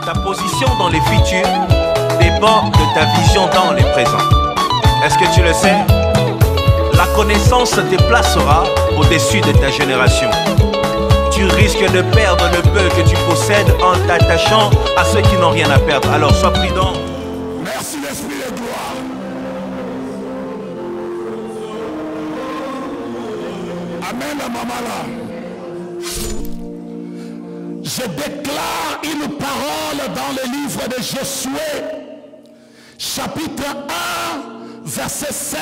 Ta position dans les futurs dépend de ta vision dans les présents. Est-ce que tu le sais? La connaissance te placera au-dessus de ta génération. Tu risques de perdre le peu que tu possèdes en t'attachant à ceux qui n'ont rien à perdre. Alors sois prudent. Merci l'Esprit de gloire. Amen, la maman là. Je déclare une parole dans le livre de Josué, chapitre 1, verset 5.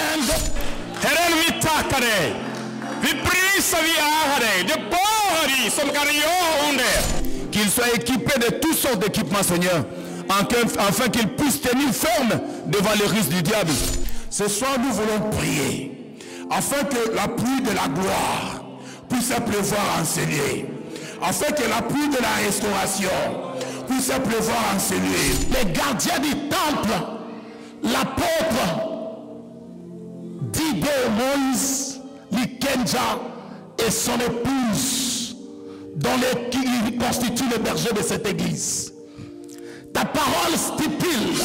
Qu'il soit équipé de toutes sortes d'équipements, Seigneur, afin qu'il puisse tenir ferme devant les risques du diable. Ce soir, nous voulons prier, afin que la pluie de la gloire puisse pleuvoir enseigner, afin que la pluie de la restauration puisse pleuvoir enseigner. Les gardiens du temple, l'apôtre Dido Moïse, Likenja et son épouse, qui constituent le berger de cette église. Ta parole stipule.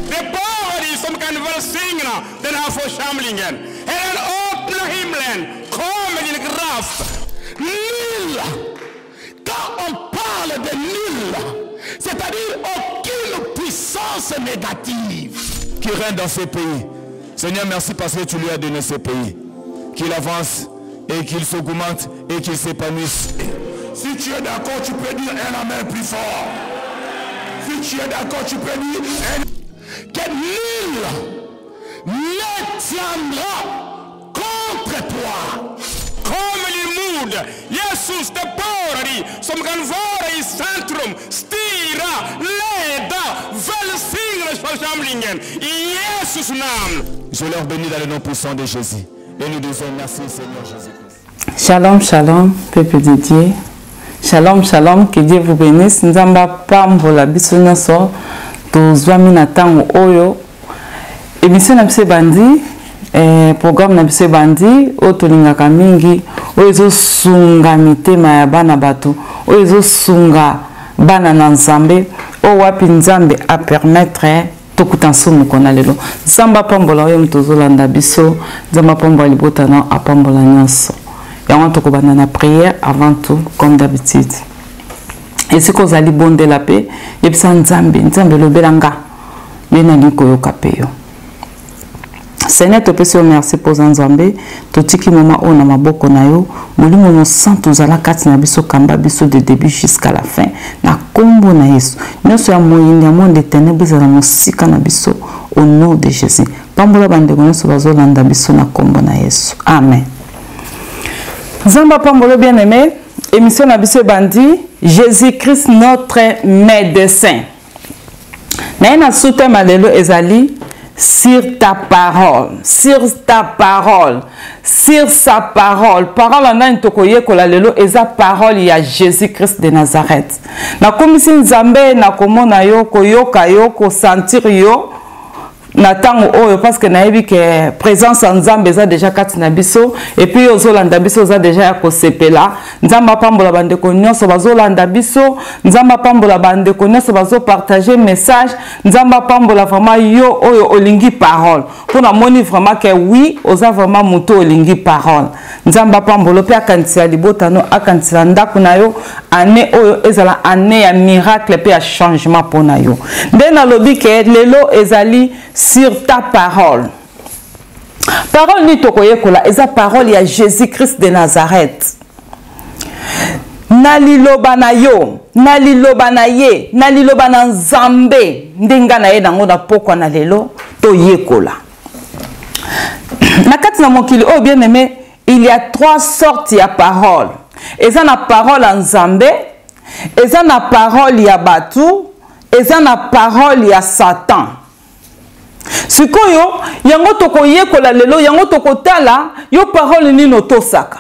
De body som kan välsigna den här församlingen. Är den öppna himlen kommer din kraft. Nul. Quand on parle de nul, c'est-à-dire aucune puissance négative qui règne dans ces pays. Seigneur, merci parce que tu lui as donné ces pays. Qu'il avance et qu'il s'augmente et qu'il s'épanouisse. Si tu es d'accord, tu peux dire un amen plus fort. Si tu es d'accord, tu peux dire un... Que nul ne tiendra contre toi. Kommer din mod, Jesus det bara dig som kan vara i centrum, styra, leda, välsigna församlingen i Jesus namn. Je leur bénis dans le nom puissant de Jésus. Et nous disons merci Seigneur Jésus-Christ. Shalom, shalom, peuple de Dieu. Shalom, shalom, que Dieu vous bénisse. Nzamba pambola biso nyonso tozwami na tango oyo. Émission na biso bandi, programme na biso bandi, oyo tolingaka mingi, oyo ezosunga mitema ya bana bato, oyo ezosunga bana na Nzambe, oyo wapi Nzambe a permettre tokuta nsumu kona lelo. Nzamba pambola oyo mtozolanda biso, Nzamba pambola libota na apambola nyonso. Yango tokobanda na prière avant tout comme d'habitude. Et si ko zali bonde la paix, yebisa Nzambe, Nzambe lobelanga. Yena liko yoka pe yo. Seigneur, te pesi merci pour Nzambe, totiki mama o na maboko na yo, molimo no santo zala kati na biso kamba biso de début jusqu'à la fin. Na kombo na Yesu. Nyonso ya moyini ya monde ténèbres zala mosika na biso au nom de Jésus. Pambola bandeko nyonso bazolanda biso na kombo na Yesu. Amen. Nzamba pambolo bien-aimé, émission na biso bandi, Jésus-Christ notre médecin. Na soute malelo ezali sur ta parole, sur ta parole, sur sa parole. Parole en un tokoye kola lelo eza parole ya Jésus-Christ de Nazareth. Na komisi Nzambe na komona yo koyoka yo ko sentir yo na tango oyo parce que nayebi que présence en Nzambe eza déjà kati na biso et puis ozolanda biso eza déjà ya kosepela. Nzamba pambola bandeko nyonso bazolanda biso, Nzamba pambola bandeko nyonso bazo partager message, Nzamba pambola vraiment yo oyo olingi parole. Pour na moni vraiment que oui, oza vraiment muto olingi parole. Nzamba pambola pe akantia libota no akantia ndako na yo année oyo ezala année ya miracle pe ya changement pona yo. Ndena lobi ke lelo ezali sur ta parole. Parole ni tokoye kola eza parole ya Jésus-Christ de Nazareth. Naliloba na yo, naliloba na ye, naliloba na Nzambe ndinga na ye nango na pokwa na lelo to yekola. Na kati na mokili oh bien aimé, il y a trois sortes ya parole. Eza na parole en Nzambe, eza na parole ya batu, eza na parole ya Satan. Sikoyo yango tokoyekola lelo yango tokotala yo parole nino tosaka.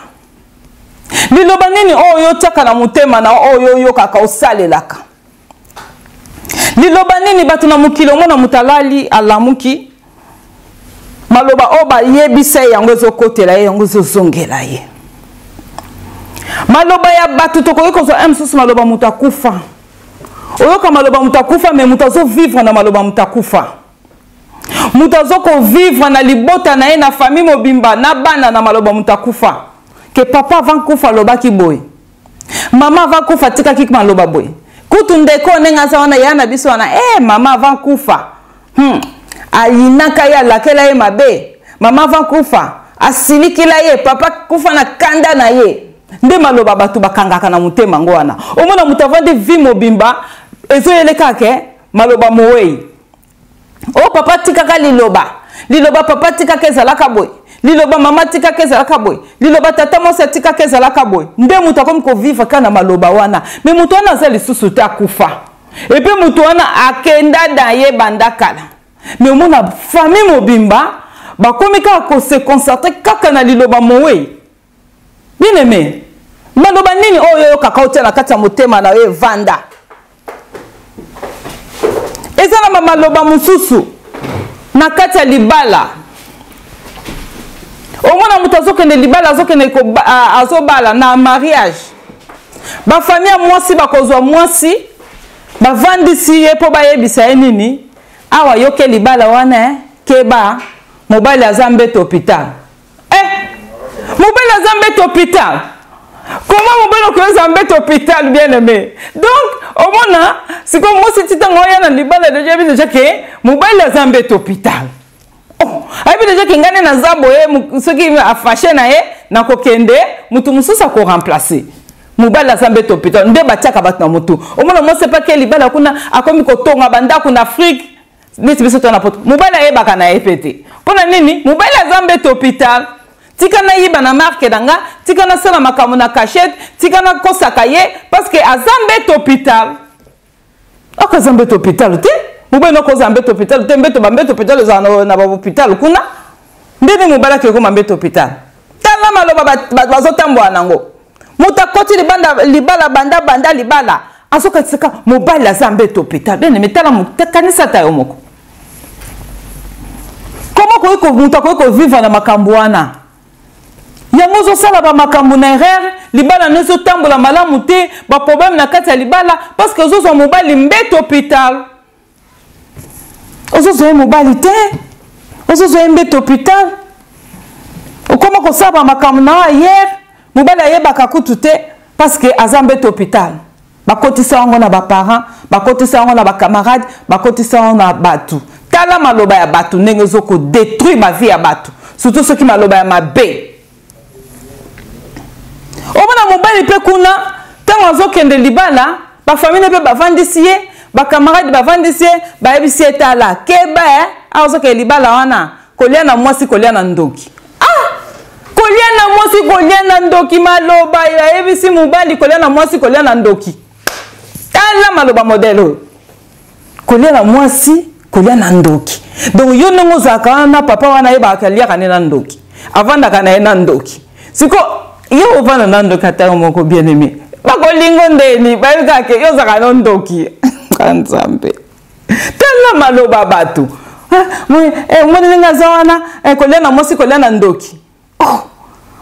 Liloba nini oyo taka na mutema na oyo yo kaka osalelaka. Liloba nini batu na mukilo mona mutalali alamuki. Maloba oba yebisa yango ezokotela yango ezozongela ye. Maloba ya batu tokoyeko zo emsusu maloba mutakufa. oyoka maloba mutakufa mais mutazo vivre na maloba mutakufa mutazo ko vivre na libota na ye na famille mobimba na bana na maloba mutakufa que papa avant kufa loba ki boy mama avant kufa tika ki maloba boy kutu ndeko nenga sawana yana biso wana mama avant kufa ayinaka ya lakela ye mabe mama avant kufa asilikila ye papa kufa na kanda na ye nde maloba batu bakangaka na mutema ngo wana omona mutavande vi mobimba ezo yeleka ke maloba mowei o papa tikaka liloba papa tikaka ezalaka boy liloba mama tikaka ezalaka boy liloba tata mosa tikaka ezalaka boy nde mutu akomi kovivre kana maloba wana me mutu wana aza lisusu te akufa epe mutu wana akenda na ye banda kala me omona famille mobimba bakomi kaka kose concentre kaka na liloba mowei bien aimé maloba nini oyo kaka otia na kati ya motema na ye vanda eza na maloba mosusu na kati ya libala omona mutu azokende libala azokende azobala na mariage bafamille ya mwasi bakozwa mwasi bavandisi ye mpo bayebisa ye nini awa yoke libala wana keba mobali aza mbeto hôpital mobali aza mbeto hôpital comment mobali okoyoza mbeto hôpital bien aimé donc omona siko mwasi titango oya na libala deja déjà ke mobali aza mbeto hôpital ayebi deja ke ngane na zabo ye soki afashe na ye na kokende mutu mosusu akoremplace mobali aza mbeto hôpital nde batiaka bato na mutu omona mwasi pa ke libala kuna akomi kotonga bandako na Afrique neti biso to na poto mobali ayebaka na ye pe te mpona nini mobali aza mbeto hôpital tika na yiba na marke danga tika na sala makambo na cachette tika na kosaka ye parce que aza mbeto hôpital akaza mbeto hôpital te mobali nokoza mbeto hôpital te mbeto bambeto hôpital eza na bahôpital kuna ndeni mobali akekoma mbeto hôpital tala maloba bazotambola nango mutu akoti libala banda libala azokatisaka mobali aza mbeto hôpital bene metala kanisa ta yo moko comment mutu akoki kovivre na makambo wana yango ozosala bamakambo na erreur libala nezotambola malamu te baproblème na kati ya libala parce que ozozwa mobali mbeto hôpital ozozwa ye mobali te ozozwa ye mbeto hôpital okoma kosala bamakambo na ayer mobali ayebaka kutu te parce que aza mbeto hôpital bakotisa yango na baparent bakotisa yango na bacamarade bakotisa yango na bato tala maloba ya bato ndenge ezokodétruire bavie ya bato surtout soki maloba ya mabe omona mobali mpe kuna ntango azokende libala bafamile mpe bavandisi ye bacamarade bavandisi ye bayebisi ye tala keba azokende libala wana kolia na mwasi kolia na ndoki kolia na mwasi kolia na ndoki maloba ayebisi mobali kolia na mwasi kolia na ndoki tala maloba modele oyo kolia na mwasi kolia na ndoki donc yo ndenge ozalaka wana na papa wana yebaka aliaka ne na ndoki avandaka na ye na ndoki siko yo ovanda na ndoki atango moko bien aimé bakolingo ndeni bayebika ke yo ozalaka na ndoki kanzambe tala maloba bato omoni ndenge aza wana kolia na mwasi kolia na ndoki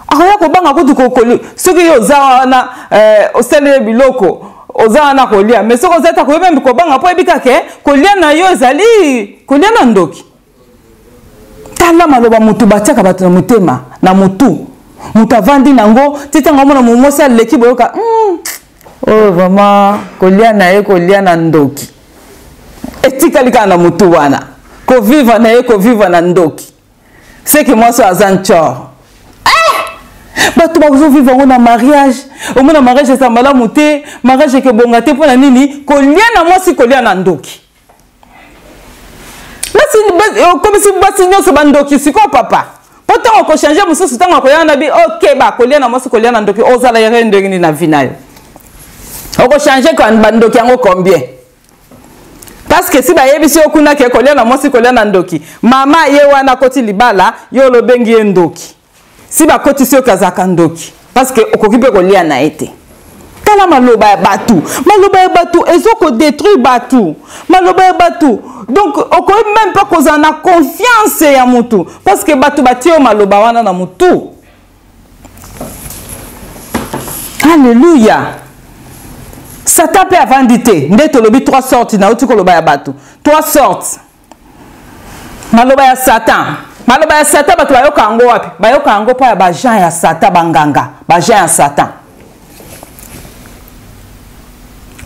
akoya kobanga kutu kokoli soki yo oza wana osaleli biloko oza wana kolia mais soki oza ta koyeba kobanga mpo yebika ke kolia na yo ezali kolia na ndoki tala maloba mutu batiaka bato na motema na mutu mutu avandi nango titango omona momosi aleki boyoka oyo vraiment kolia na ye kolia na ndoki etikali kaka na mutu wana kovivre na ye kovivre na ndoki seki mwasi aza ncor bato bazovivre yango na mariage omona mariage eza malamu te mariage ekebonga te mpona nini kolia na mwasi kolia na ndoki komisi basi nyonso bandoki sikoyo papa mpo ntango okochange mosusu ntango akoyana na bi okeba kolia na mwasi kolia na ndoki ozala yere ndenge nini na vi na yo okochange bandoki yango combien parce que si bayebisi yo kuna ke kolia na mwasi kolia na ndoki mama ye wana koti libala yo lobengi ye ndoki si bakotisi yo kazaka ndoki parce que okoki mpe kolia na ye te tala maloba ya bato ezokodétruire bato maloba ya bato donc okoki même mpe kozala na confiance ya mutu parce que bato batie yo maloba wana na mutu alléluia Satan peut avoir vendité. Ndeto lobi 3 sortes na uti ko loba ya batu. 3 sortes. Maloba ya Satan. Maloba ya Satan batu bayoka ngo wapi? Bayoka ngo pa ya ba Jean ya Satan banganga. Ba Jean ya Satan.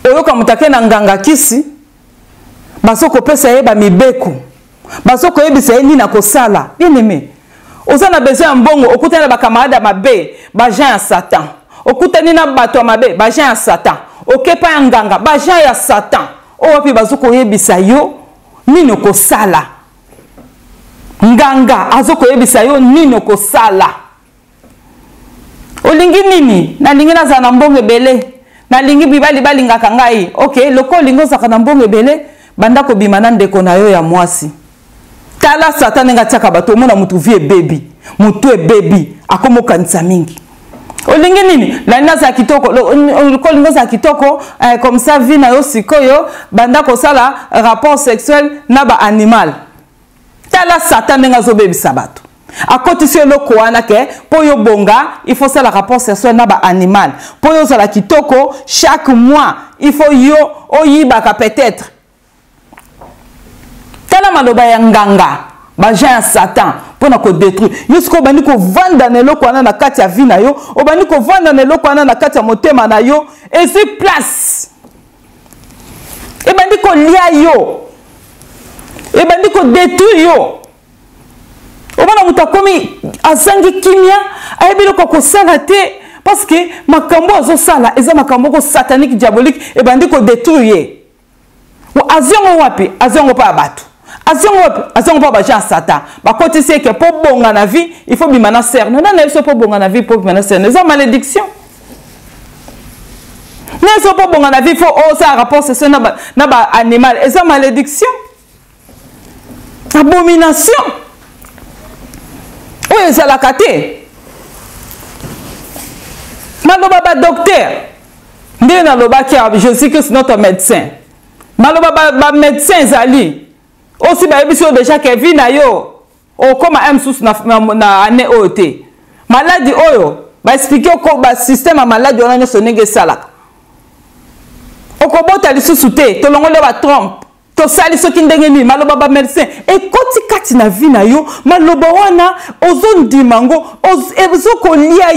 Oyoka mutake na nganga kisi. Basoko pesa yeba mibeko. Basoko yebisa yeni na kosala. Bien aimé. Osana besoin mbongo okutana ba camarade mabe, ba Jean ya Satan. Okutani na bato mabe, ba Jean ya Satan. Okepa ya nganga, ba Jean ya Satan. O wapi bazoko yebisa yo nino kosala. Nganga azoko yebisa yo nino kosala. Olingi nini? Na lingi na za na mbongo ebele. Na lingi bibali balingaka ngai. OK, loko lingo za na mbongo ebele, banda ko bimana ndeko na yo ya mwasi. Tala Satan nga tiaka bato mona mutu vie baby. Mutu e baby akomoka nsa mingi. Olingi nini? La nina za kitoko, loko lingo za kitoko comme ça vie na yo sikoyo banda ko sala rapport sexuel na ba animal. Tala Satan nga zo baby sabato. Akotisi loko wana ke po yo bonga, il faut ça la rapport sexuel na ba animal. Po yo sala kitoko chaque mois, il faut yo oyibaka peut-être. Tala maloba ya nganga, ba Jean ya Satan pona ko détruire. Yusko bani ko vanda na loko wana na kati ya vie na yo, obani ko vanda na loko wana na kati ya motema na yo, et sur place. E bandi ko lia yo. E bandi ko détruire yo. Obana mutakomi asangi kimia, ayebilo ko sala te parce que makambo azo sala, eza makambo ko satanique diabolique e bandi ko détruire. Ou aziongo wapi? Aziongo pa abatu. Aziongo pa ba Jean Satan. Ba côté c'est que pour bonga na vie, il faut bimana ser. Non na so pour bonga na vie pour bimana ser. C'est malédiction. Non so pour bonga na vie, il faut ça rapport c'est ça na ba animal. C'est malédiction. Abomination. Oui, c'est la kate. Maloba ba docteur. Ndé na loba ki Jésus-Christ notre médecin. Maloba ba médecin zali. Aussi ba ebiso déjà que vie na yo. O koma sous na année ote. Maladie oyo ba expliquer ko ba système maladie on a sonenge salaka. Okobota lisusu te, to longole ba trompe. To sali soki ndenge ni maloba ba médecin e koti kati na vie na yo maloba wana ozondima ngo ezoko lia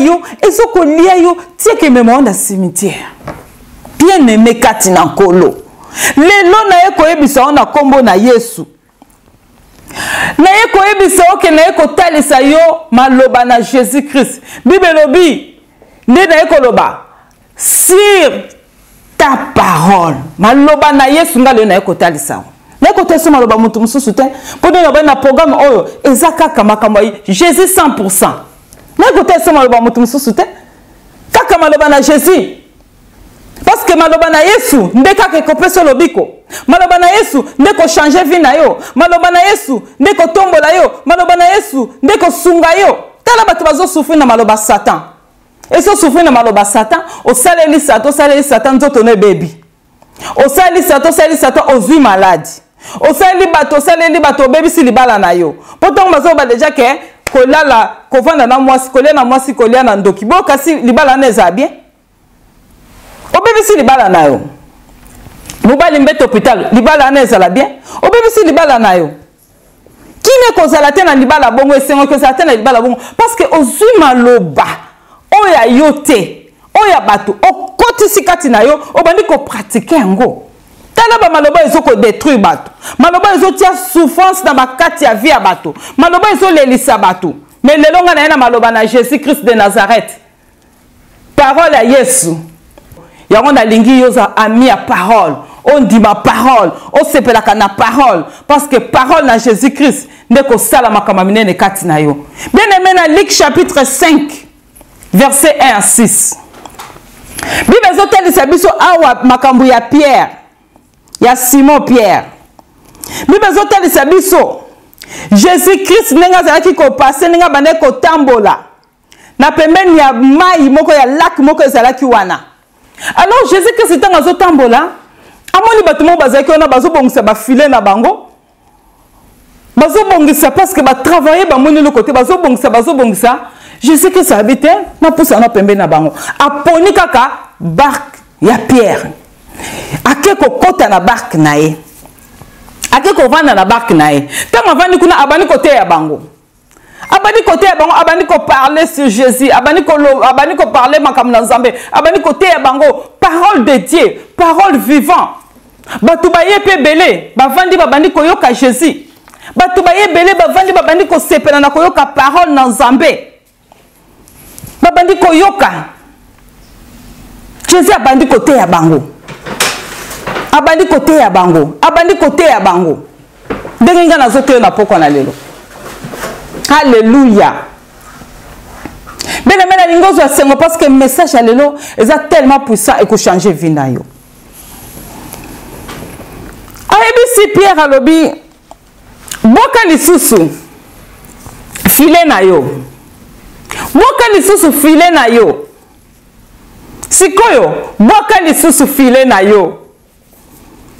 yo tie ke memo na cimetière bien aimé kati na nkolo lelo na ye koyebisa ona kombo na Yesu na ye koyebisa oke na ye kotalisa yo maloba na Jésus Christ bibelobi nde na ye koloba sur ta parole maloba na Yesu ngalo na ekotalisa na kotalisa maloba mutu mususu te podo na na programme oyo ezaka kama Jésus 100% na kotalisa maloba mutu mususu te kaka maloba na Jésus parce que maloba na Yesu ndeka ke kopesa lobiko maloba na Yesu ndeko changer vie na yo maloba na Yesu ndeko tombola yo maloba na Yesu ndeko sunga yo tala bato bazo souffrir na maloba Satan. Et si on souffre de maloba Satan, au salé Satan, nzoto ne baby. Au salé Satan, aux huit malades. Au salé bato, baby si libala na yo. Pourtant, on va déjà que kolala, kovanda na mwasi, kolia na mwasi, kolia na ndoki. Bo kasi libala na eza bien. Au baby si libala na yo. Mobali mbete hôpital, libala na eza la bien. Au baby si libala na yo. Qui ne kozala te na libala bongo, et c'est que ça te na libala bongo. Parce que aux huit maloba. Oya yote, oya bato, o kotisi kati na yo, o bandi ko pratiquer yango. Tala ba maloba ezoko détruire bato. Maloba ezo tia souffrance na bakati ya vie ya bato. Maloba ezo lelisa bato. Mais lelo nga na yana maloba na Jésus Christ de Nazareth. Parole à Yesu. Yango na lingi yoza ami ya parole. On dit ma parole, on sepelaka na parole parce que parole na Jésus Christ ndeko sala makama minene kati na yo. Bien aimé na Luc chapitre 5. Verset 1 à 6. Bible zotelisa biso awa makambu ya Pierre. Ya Simon Pierre. Bible zotelisa biso Jésus Christ nenga zalaki ko passer nenga bande ko tambola. Na pembeni ya mai moko ya lac moko ezalaki wana. Alors Jésus Christ tanga zo tambola. Amoni bato mo bazaki ona bazo bongisa ba filet na bango. Bazo bongisa parce que ba travailler ba moni le côté bazo bongisa. Je sais que ça habite, na pousse na pembe na bango. Aponi kaka barque ya Pierre. ake kokota na barke na ye ake kovanda na barke na ye ntango avandi kuna abandi kote ya bango abandi kote ya bango abandi koparler sur Jésus abandi koparler makambo na Nzambe abandi kote ya bango parole de Dieu parole vivant bato baye pe belé bavandi babandi koyoka Jésus bato baye belé bavandi babandi kosepela na koyoka parole na Nzambe babandi koyoka Jésus abandi kote ya bango abandi kote ya bango abandi kote ya bango ndenge nga nazote na poko na lelo. Alléluia. Bien aimé, l'ingozo à Sengo parce que le message à l'élo est tellement puissant et que changer vie na yo. Si Pierre a lobi, boka lisusu filé na yo. Boka lisusu filé na yo. Sikoyo, boka lisusu filé na yo.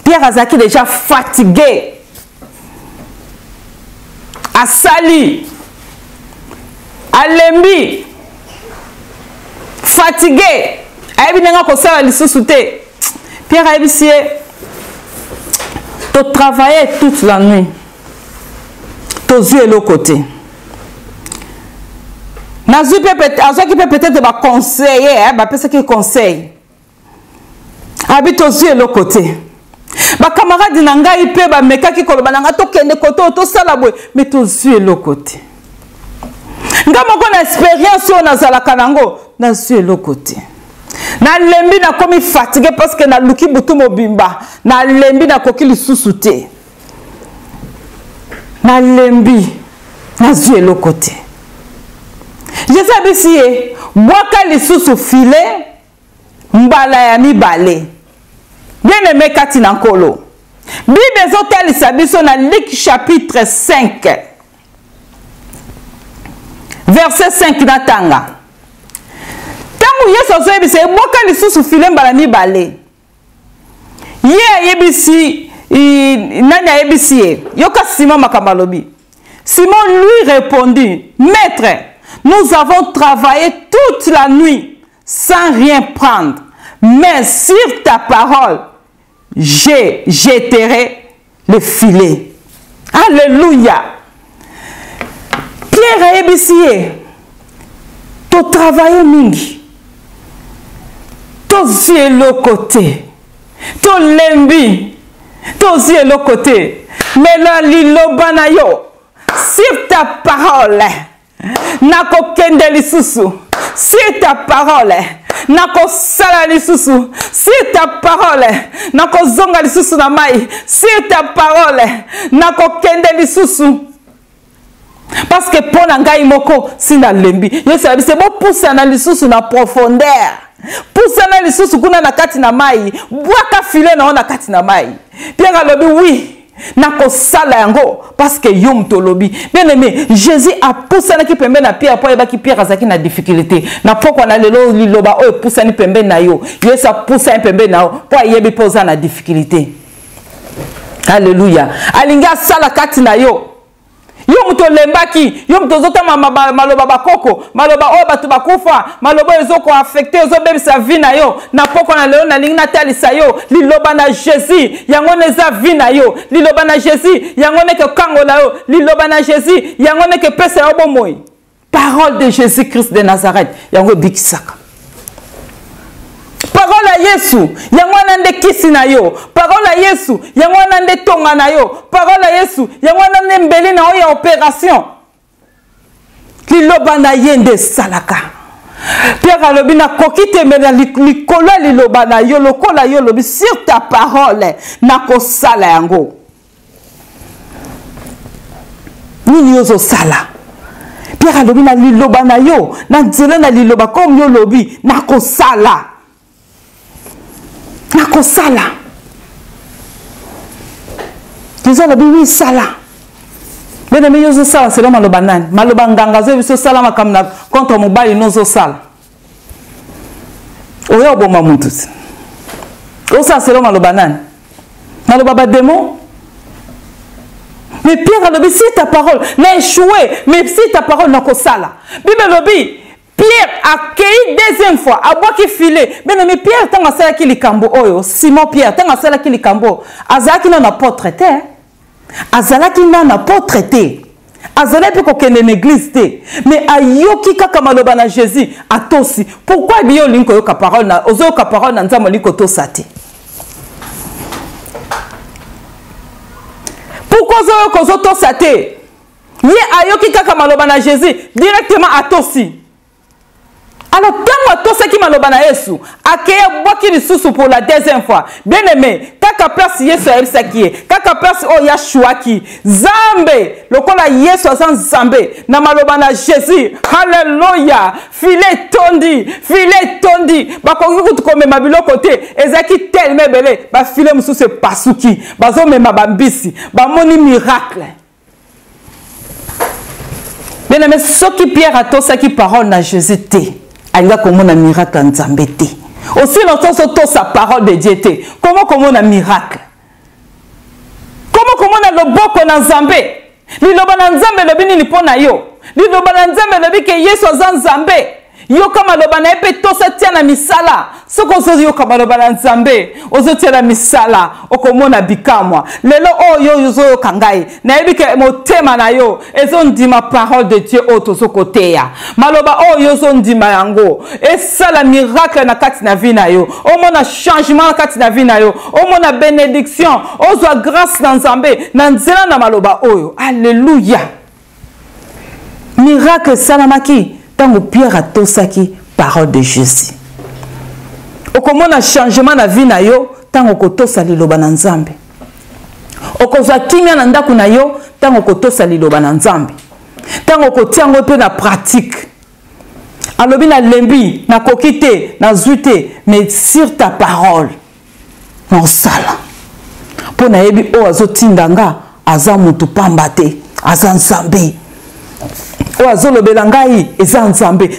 Pierre azaki déjà fatigué. Asali. Alembi. Fatigué. Ayebi nenga kosala lisusu te. Pierre ayebi siye. Tu travaillais toute la nuit. Tu yeux l'autre côté. Nazu peut-être va conseiller, bah peut-être qu'il conseille. Habite aux yeux l'autre côté. Ba camarade nanga ipe ba meka ki koloba nanga to kende koto to sala boy mais to yeux l'autre côté. Ngamo ko na expérience on azala kanango na yeux l'autre côté. Na lembi na komi fatigué parce que na luki butu mobimba na lembi na koki lisusu te na lembi na zue l'autre côté. Je sais bisiye boka lisusu filé mbala ya mibale bien aimé kati na nkolo Bible ezotalisa biso na Luc chapitre 5 verset 5 na tanga. Yesu azoyebisa eboka lisusu file mbala mibale ye ayebisi nani ayebisi ye yoka Simon makambalobi. Simon lui répondit, Maître, nous avons travaillé toute la nuit sans rien prendre, mais sur ta parole je jetterai le filet. Alléluia. Pierre ayebisi ye to travailler mingi tous le côté, tous lembi, tous le côté, mais là liloba na yo, sur ta parole, nako kende lisusu, sur ta parole, nako sala lisusu, sur ta parole, nako zonga lisusu na mai, sur ta parole, nako kende lisusu. Parce que pour ngai moko si na lembi, yo sabi c'est bon pousser na lisusu na profondeur. Poussa na lisusu kuna na kati na mai, boaka filet na ona kati na mai. Pierre alobi oui, nako sala yango parce que yom to lobi. Bien aimé, Jésus a poussé na ki pembe na Pierre po yeba ki Pierre azaki na difficulté. Na poko na lelo liloba o poussa ni pembe na yo. Yo sa poussa pembe na po yebi poza na difficulté. Alléluia. Alinga sala kati na yo. Yo muto lembaki, yo muto zota maloba bakoko, maloba o batu bakufa, maloba ezoko affecté ozo bebisa vie na yo, na poko na leo na lingi na talisa yo, liloba na Jésus, yango neza vie na yo, liloba na Jésus, yango ne ke kango na yo, liloba na Jésus, yango ne ke pesa yo bomoi. Parole de Jésus-Christ de Nazareth, yango bikisaka. Parole à Yesu, yango nande kisi na yo. Parole à Yesu, yango nande tonga na yo. Parole à Yesu, yango nande mbeli na yo ya opération. Liloba na yende salaka. Pierre alobi na kokite me na likola liloba na yo lokola yo lobi sur ta parole na kosala yango. Nini yozo sala. Pierre alobi na liloba na yo, na nzela na liloba comme yo lobi na kosala. Nako sala. Jésus a dit oui sala. Bien aimé yozo sala c'est maloba nani. Maloba nganga zo biso sala makamna contre mobali nozo sala. Oyo boma muntu. O ça c'est maloba nani. Maloba ba démon. Mais Pierre a dit si ta parole n'a échoué, mais si ta parole nako sala. Bible lobi Pierre a accueilli deuxième fois, a bois qui filé. Mais Pierre, tant à cela qui les cambo, Simon Pierre, tant à cela qui les cambo, Azala qui n'en a pas traité. Azala qui n'en a pas traité. Azala peut qu'on ait une église. Mais ayoki kakamaloba na Jésus, a tosi. Pourquoi bio linko yoka parole na, ozo yoka parole na nzamo liko to sate? Pourquoi ozo yoka ozo to sate? Ni ayoki kakamaloba na Jésus, directement a tosi. Alors, quand on a qui maloba na Yesu, accueillir boki lisusu pour la deuxième fois. Bien aimé, kaka place Yesu a elsakie, kaka place o Yeshua ki, Zambe, le kola Yesu a Zambe, na maloba na Jésus, Alléluia, filet tondi, bakoki kutukome mabilo kote, ezaki tel mebele, ba filet musu se pasuki, bazo me mabambisi, ba moni miracle. Bien aimé, ce qui Pierre a tosa qui parole na Jésus te. Aïga comment on a miracle en Zambété. Aussi longtemps que sa parole de Dieu. Comment on a miracle. Comment on a le beau qu'on a Zambé. Liloba na Nzambe le bini lipona yo. Liloba na Nzambe le bi ke Yesu azan Zambé. Yo kama loba na epe tosa tia na misala. Soko zo yo kama loba na Nzambe. Ozo tia na misala. Okomona bikamwa. Lelo yo zo yo kangai. Na ebi ke motema na yo. Ezo ndima parole de Dieu oto soko teya. Maloba yo zo ndima yango. E sala miracle na kati na vie na yo. Omona changement na kati na vie na yo. Omona bénédiction. Ozo grâce na Nzambe. Na nzela na maloba oyo. Alléluia. Miracle salamaki. Tant que Pierre a tosaki parole de Jésus. Okomo na changement na vie na yo tant que tosa liloba na Nzambe. Okozwa kimia na ndaku na yo tant que tosa liloba na Nzambe. Tant que tiango pe na pratique. Alobi na lembi na kokite na zute mais sur ta parole. Non sala. Pona yebi o azotindanga aza mutu pambate aza Nzambe.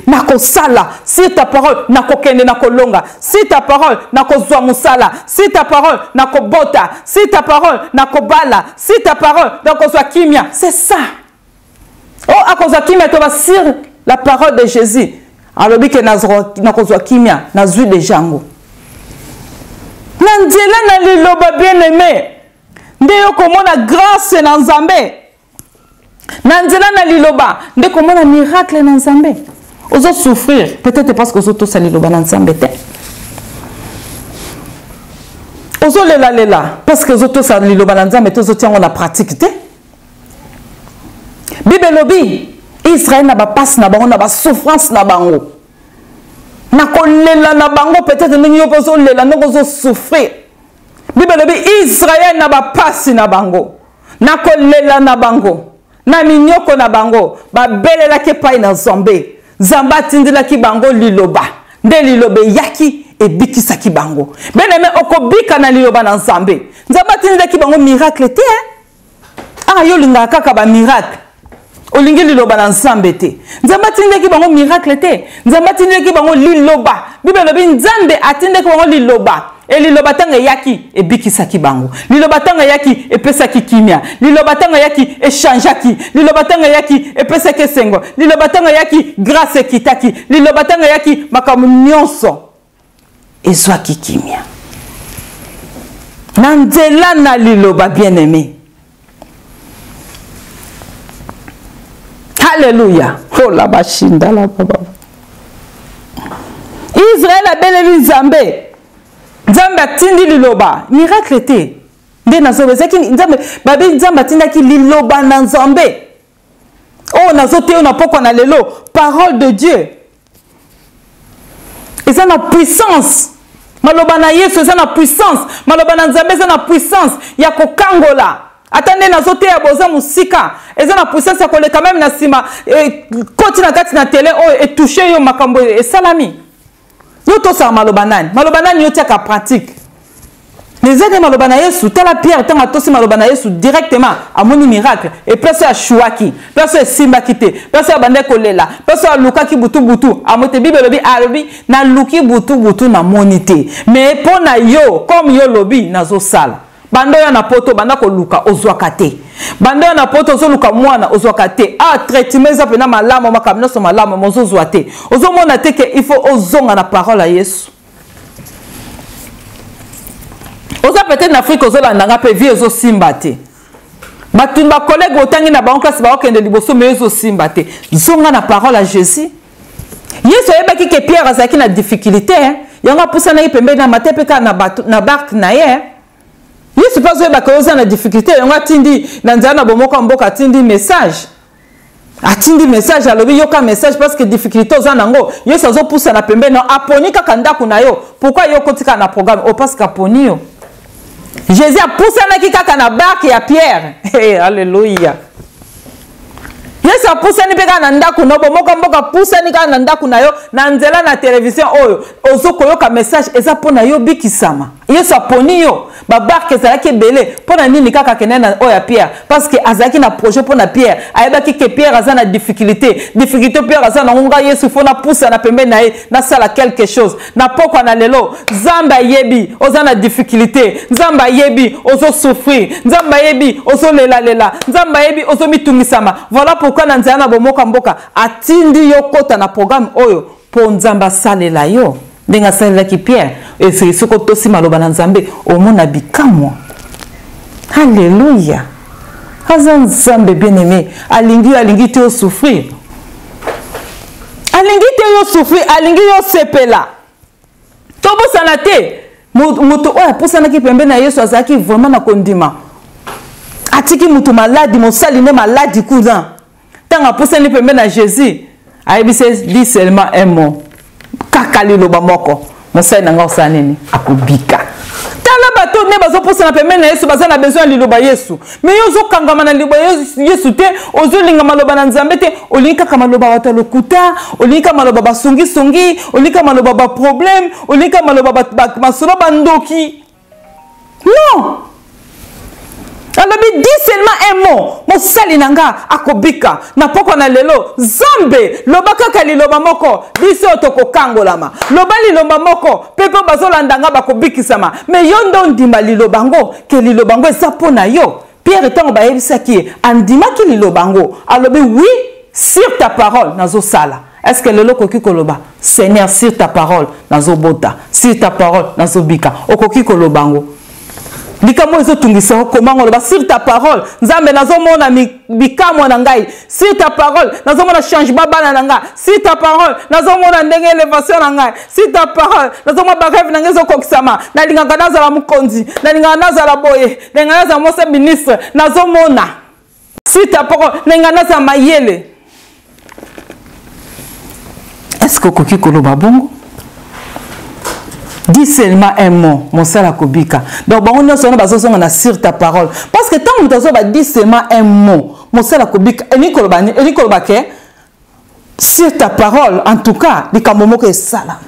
Nako sala, si ta parole nako kende nako longa, si ta parole nako zwa musala, si ta parole nako bota, si ta parole nako bala, si ta parole nako zwa kimia, c'est ça. Oh, ako zwa kimia to va sur la parole de Jésus. Alors bi ke nako zwa kimia, na zwi de jango. Nandela na liloba bien-aimé. Ndeyo komona grâce na Nzambe. Nanzela na liloba, nde comment un miracle na Nzambe. Ozo souffrir, peut-être parce que ozo to sa liloba na Nzambe te. Ozo lela, parce que ozo to sa liloba na Nzambe te ozo tiango na pratique te. Bible lobi, Israël na ba passe na bango na ba souffrance na bango. Na ko lela na bango peut-être ningi yo ozo lela no ozo souffrir. Bible lobi, Israël na ba passe na bango. Na ko lela na bango. Na minyoko na bango ba belela ke pai na Nzambe Nzamba tindila ki bango liloba nde lilobe yaki e bikisa ki bango beneme okobika na liloba na Nzambe Nzamba tindila ki bango miracle te yo linga kaka ba miracle olingi liloba na Nzambe te Nzamba tindila ki bango miracle te Nzamba tindila ki bango liloba Bible lobi Nzambe atinde ki bango liloba et liloba tanga yaki e bikisa ki bango liloba tanga yaki e pesa ki kimia liloba tanga yaki e chanja ki liloba tanga yaki e pesa ke sengo liloba tanga yaki grâce kitaki liloba tanga yaki makamu nyonso e zwa ki kimia nandela na liloba bien-aimé. Alléluia. Oh la bashinda la baba Israël a beleli Nzambe Nzambe atindi liloba miracle te nde nazobe zaki Nzambe babi Nzambe atindaki liloba na Nzambe oh nazote na poko na lelo parole de Dieu et ça na puissance maloba na Yesu ça na puissance maloba na Nzambe ça na puissance ya kokangola atande nazote ya boza musika et ça na puissance ya koleka même na sima koti na kati na télé oh et toucher yo makambo et salami. Yo to sa malobanani yo tia ka pratique. Les aides malobana Yesu, tela Pierre tanga to si malobana Yesu directement à moni miracle et personne a chouaki, personne a simba kité, personne a bande kolela, personne a luka ki butu a mote Bible lobi alobi na luki butu na monité. Mais pour na yo comme yo lobi na zo sala. Bando ya na poto banda ko luka ozwaka te. bande na poto ozoluka mwana ozwaka te traitement eza pena malamu makambo nyonso malamu mozozwa te ozomona te ke il faut ozonga na parole ya Yesu oza peut-être na Afrique ozolanda nga pe vie ozosimba te bato ba collègue otangi na bango classe baokende liboso mais ozosimba te zonga na parole ya Jésus Yesu ayebaki ke Pierre azalaki na difficulté yango apusana ye pembeni na matepe ka na barque na ye Yesu pas oyebaka oza na difficulté yango atindi na nzela na bomoko mboka atindi message alobi yoka message parce que difficulté oza nango Yesu azopusana pembeni na aponi kaka ndako na yo pourquoi yo kotika na programme o parce qu'aponi yo Jésus apusanaki kaka na barque ya Pierre hey, alléluia Yesu apusani peka na ndaku no bomoka mboka pusani kaka na ndaku na yo na nzela na télévision oyo ozokoyoka message eza pona yo bikisama Yesu aponi yo ba barque ezalaki ebele pona nini kaka kene na oya Pierre parce que azalaki na projet pona Pierre ayebaki ke Pierre aza na difficulté Pierre aza na ngonga Yesu fo na pusa na pembe na ye na sala quelque chose na pokwa na lelo Nzambe yebi oza na difficulté Nzambe yebi ozo souffrir Nzambe yebi ozo lela Nzambe yebi ozo mitungisama voilà pourquoi na nzana bomoka mboka atindi yo kota na programme oyo po Nzambe salela yo ndenga salela ki Pierre et soko tosi maloba na Nzambe omona bikamwa alléluia aza Nzambe bien-aimé alingi te souffrir alingi yo sepela tobo sanate muto oya posana ki pembe na Yesu azaki vraiment na kondima atiki muto maladi mosali ne maladi cousin tanga posana pembe na Jésus ayebise dit seulement un mot kakali loba moko mosali nanga osaneni akobika tala bato ne bazo posana pembe na Yesu bazana besoin liloba Yesu mais yozo kangama na liloba Yesu te ozolinga maloba na Nzambe te olinga kama maloba wata lokuta olinga maloba basongi olinga maloba ba problème olinga maloba ba masolo bandoki non alors dit seulement un mot mosali nanga akobika na poko na lelo Nzambe loba kaka liloba moko biso tokokangolama loba liloba moko pepe bazolanda nga bakobikisama mais yo ndo ndima liloba ngo ke liloba ngo eza pona yo Pierre tango bayebisaki andimaki liloba ngo alobi oui sur ta parole nazosala est-ce que lelo koki koloba Seigneur sur ta parole nazobota sur ta parole nazobika okoki koloba ngo Likamo ezo tungisa komango loba sur ta parole Nzambe nazomona bikamwa na ngai sur ta parole nazomona changement bana na ngai sur ta parole nazomona ndenge élévation na ngai sur ta parole nazomona ba rêve na ngai ezokokisama na linganga nazala mukonzi na linganga nazala boye na linganga nazala mose ministre nazomona sur ta parole na linganga nazala mayele est-ce que koki koloba bongo dis seulement un mot mon sala kobika donc on a sonné bazosonga na sur ta parole parce que tant que tu dis seulement un mot mon sala kobika eni koloba ke sur ta parole en tout cas likambo ke sala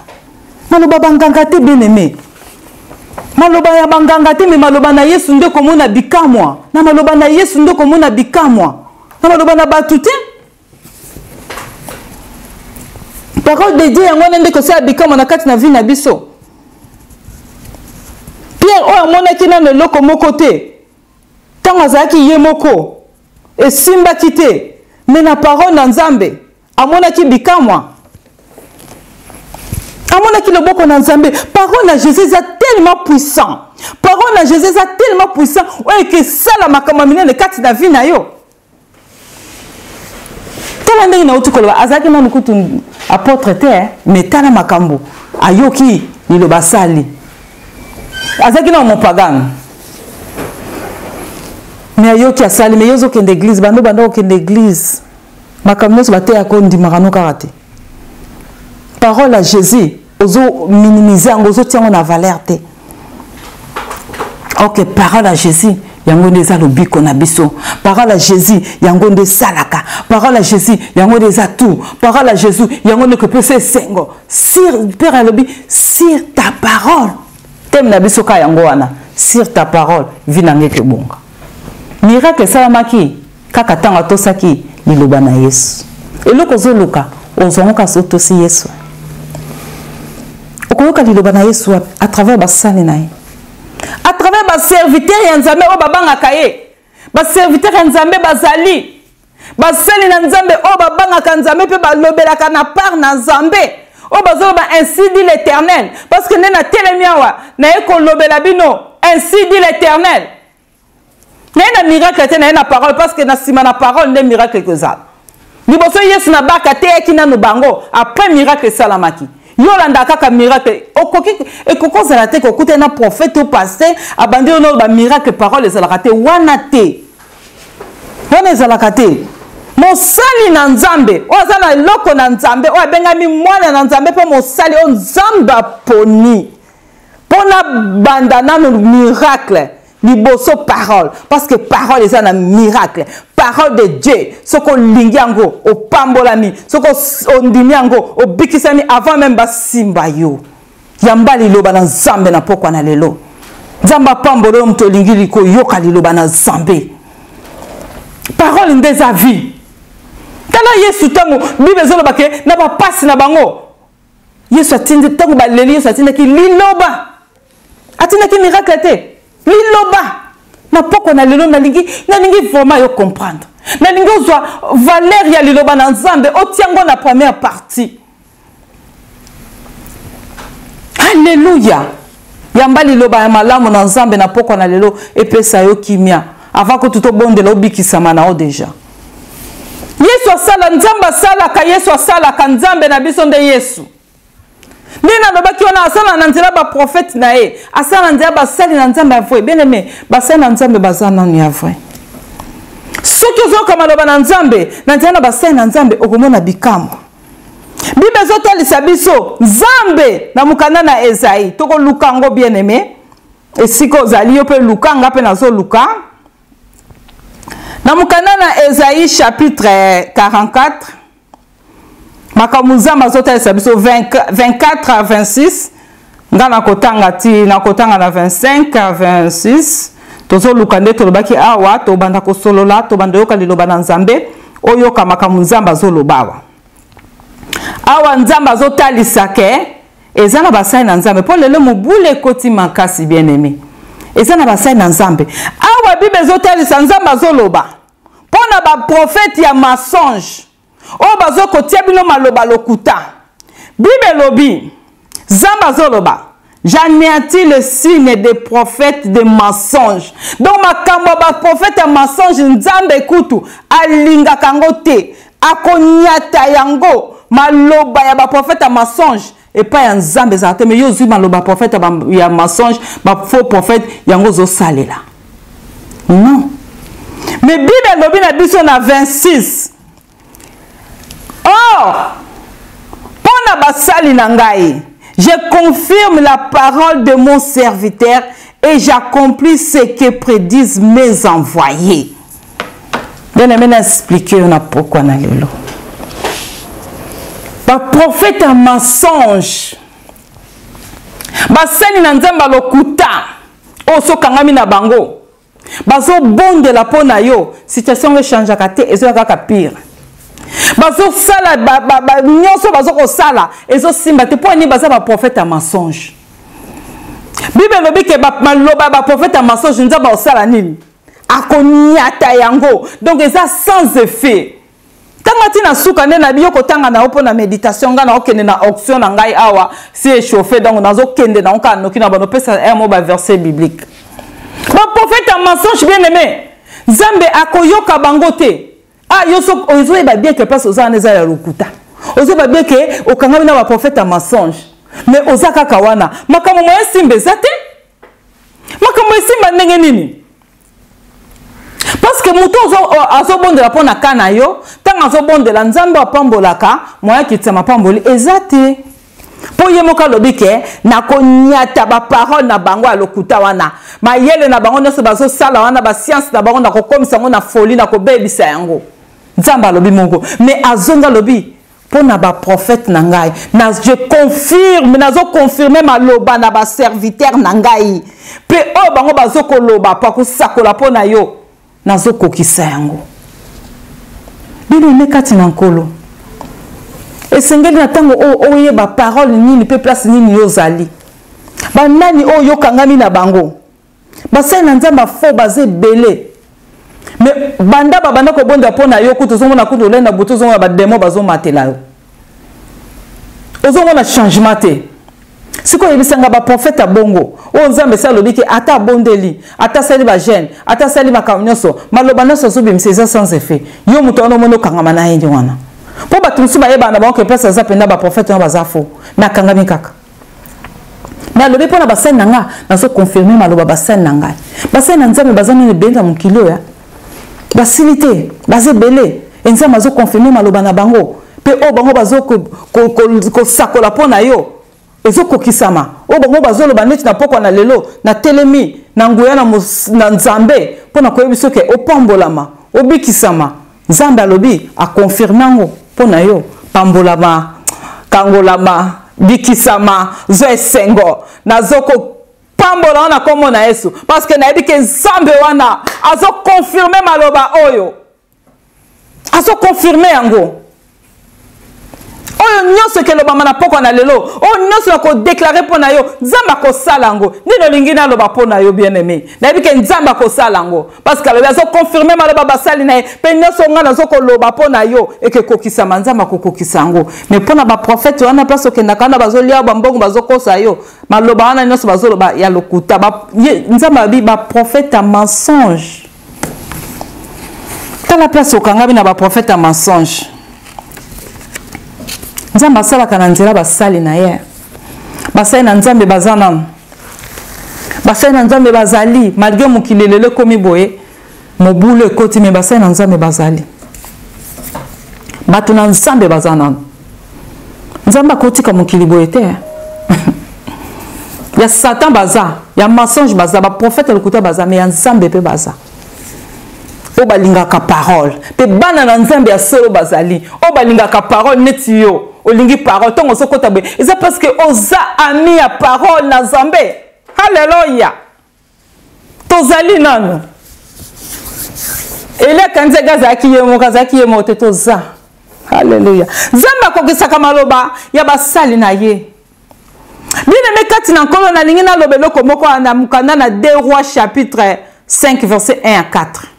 maloba banganga te bien-aimé maloba ya banganga te mais maloba na Yesu nde komona bikamwa na maloba na Yesu nde komona bikamwa na maloba na batute parole de Dieu yango nde ko sa bikamwa na kati na vie na biso Pierre oyo amonaki na leloko moko te ntango azalaki ye moko esimbaki te me na parole na Nzambe amonaki bikamwa amonaki loboko na Nzambe parole na Jésus eza tellement puissant parole na Jésus eza tellement puissant oyo ekesala makambo minene kati na vie na yo tala ndenge nauti koloba azalaki nanu kutu apôtre te me tala makambo ayoki liloba sali azaki na mopagano mais ayoki asali mais yozo kende église bando kende église makambo nyonso bateya kondimaka no kaka te parole à Jésus ozo minimiser yango ozotia yango na valeur te ok parole à Jésus yango nde eza lobiko na biso parole à Jésus yango nde salaka parole à Jésus yango nde eza tout parole à Jésus yango nde kopesa esengo sur père alobi sur ta parole tem na biso ka yango wana sur ta parole vinange ke bonga miracle salamaki kaka tanga tosaki liloba na Yesu eloko zoluka ozongoka sotosi Yesu okoyoka liloba na Yesu à travers basani na ye à travers ba serviteur ya Nzambe o babanga kaye serviteur nzambe bazali basali na nzambe o babanga nzambe pe balobelaka na part na nzambe o bazoloba ainsi dit l'Éternel parce que nena telemiawa na eko lobela bino ainsi dit l'Éternel na miracle te na parole parce que na sima na parole ne miracle que ça liboso Yesu na baka te ekina no bango après miracle salamaki yolanda kaka miracle okoki ekokozala te kokute na prophète ou pasteur abandi ono ba miracle parole ezalaka te wana te wana ezalaka te mosali na nzambe o azala eloko na nzambe o abengami mwana na nzambe pe mosali o nzambe aponi pona banda nano miracle liboso parole parce que parole est un miracle parole de Dieu soko lingiango o pambolami soko ondimiango o bikisami avant même basimba yo yamba liloba na nzambe na pokwa na lelo nzamba pambolo mto lingili ko yoka liloba na nzambe parole des avis tala Yesu tango bible zoloba ke na ba pasi na bango Yesu atindi tango ba leli Yesu atindi ki liloba atina ki miracle te liloba na poko na lelo na lingi vraiment yo comprendre na lingi ozwa valeur ya liloba na nzambe otiango na première partie alléluia yamba liloba ya malamu na nzambe na poko na lelo epesa yo kimia avant que tout obondela obikisama na o déjà Yesu asala nzamba sala ka Yesu asala ka nzambe na biso nde Yesu Nina lobaki wana asala na nzela ba prophète na ye asala na nzela ba sali na nzambe avoi bien aimé ba sali na nzambe bazana ni avoi soki ozoka maloba na nzambe na nzela ba sali na nzambe okomona bikamwa Bible zotalisa biso nzambe na mukanda na Esaïe toko lukango bien aimé esiko ozali yo pe lukanga pe nazo luka na mukanda na Esaïe chapitre 44 Makamuzamba zotalisa biso 24 à 26 ngana kotanga ti na kotanga na 25 à 26 tozo lukande tolobaki awa to banda ko solola to banda yoka liloba na nzambe oyoka makamuzamba zolobawa awa nzamba zotalisa ke ezana basai na nzambe po lelo mobule koti makasi bien aimé ezana basai na nzambe awa bible zotalisa nzamba zoloba pona ba prophète ya mensonge o bazo kotia bino maloba lokuta Bible lobi zamba zoloba j'anéantis le signe des prophètes de mensonges donc makambo ba prophète ya mensonge nzambe kutu alinga kango te akonyata yango maloba ya ba prophète ya mensonge et pas ya nzambe za te mais yo zui maloba prophète ya mensonge ba faux prophète yango zo salela non mais Bible lobi na biso na 26 Or, pona basali nangai, je confirme la parole de mon serviteur et j'accomplis ce que prédisent mes envoyés. Bien aimé, expliquer on a pourquoi on a lelo. Ba prophète un mensonge. Basali na nzamba lokuta. Oso kangami na bango. Bazo bonde la pona yo. Situation change kate ezo kaka pire. Bazo sala nyonso bazo ko sala ezo simba te poni baza ba prophète à mensonge. Bible lobi ke ba maloba ba prophète à mensonge nza ba sala nini akonyata yango donc eza sans effet. Tanga tina suka nde na biyo kotanga na opo na méditation nga na okende na auction na ngai awa si échauffé donc nazo kende na onka noki na bano pesa mo ba verset biblique. Ba prophète à mensonge bien aimé Nzambe akoyoka bango te. Ah, yoso ozo eba bien que place oza neza ya lokuta. Ozo eba bien que okangami na ba prophète à mensonge. Mais ozaka kawana, makambo moya simbe zate. Makambo simba ndenge nini? Parce que muto azo bondela pona kana yo, tanga azo bondela nzambe apambolaka, moya kitama pamboli ezate. Po yemoka lobike na konyata ba parole na bango a lokuta wana. Ma yele na bango nyonso bazo sala wana ba science na bango na kokomisa ngo na folie na kobebisa yango. Nzamba lobi mongo mais azonga lobi pona ba prophète na ngai na je confirme nazo confirmer ma loba na ba serviteur na ngai pe o bango bazo ko loba pa ko sakola pona yo nazo kokisa yango bino nekati na nkolo esengeli na tango o yeba parole nini pe place nini yozali banani o yokangami na bango basai na nzamba fo baze belé mais banda babanda ko bonda pona yo kutu zongo na kutu lenda butu zongo ba demo bazo matela yo ozongo na changement te siko yebisanga ba prophète bongo o nzambe sa lobiki ata bondeli ata sali ba jeune ata sali ba kamnyoso maloba na so bimse sans effet yo muto ono mono kangama na yindi wana po batumsu ba yeba na ba ko pesa za penda ba prophète na bazafo na kangami kaka na lobi pona ba sen nanga na so confirmer maloba ba sen nanga ba sen nzambe bazana ne benda mukilo ya basilité bazé belé nzambe zo confirmer maloba na bango pe o bango bazo ko sakola pona yo ezoko kisama o bango bazo loba neti na poko na lelo na telemi na nguya na nzambe pona ko yebiso ke opambolama obikisama nzambe alobi a confirmango pona yo pambolama kangolama bikisama zo esengo na zoko pambola wana komo na Yesu parce que na yebi ke nzambe wana azo confirmer maloba oyo azo confirmer yango oyo nyonso ke loba mana poko na lelo oyo nyonso ko déclarer pona yo nzamba ko salango nino lingi na loba pona yo bien aimé na yebi ke nzamba ko salango parce que loba azo confirmer maloba basali na pe nyonso ngana zo ko loba pona yo et que kokisa manzamba ko kokisango mais pona ba prophète wana place ke ndakana bazo lia ba mbongo bazo kosa yo maloba wana nyonso bazo loba ya lokuta ba nzamba bi ba prophète à mensonge ta la place okanga bi na ba prophète à mensonge nzamba sala kana nzela basali na ye basali na nzambe bazana basali na nzambe bazali malgré mukilelele komi boye mobulu ekoti me basali na nzambe bazali bato na nzambe bazana nzambe akotika mukili boye te ya satan baza ya mensonge baza ba prophète lokuta baza me ya nzambe pe baza o balingaka parole pe bana na nzambe ya solo bazali o balingaka parole neti yo olingi parole tongo sokota be eza parce que oza ami ya parole na nzambe haleluya tozali nano ele kanze gazaki yemo te toza haleluya nzambe akokisaka maloba ya basali na ye bien aimé kati na nkolo na lingi na lobelo komoko na mukanda na 2 Rois chapitre 5 verset 1 à 4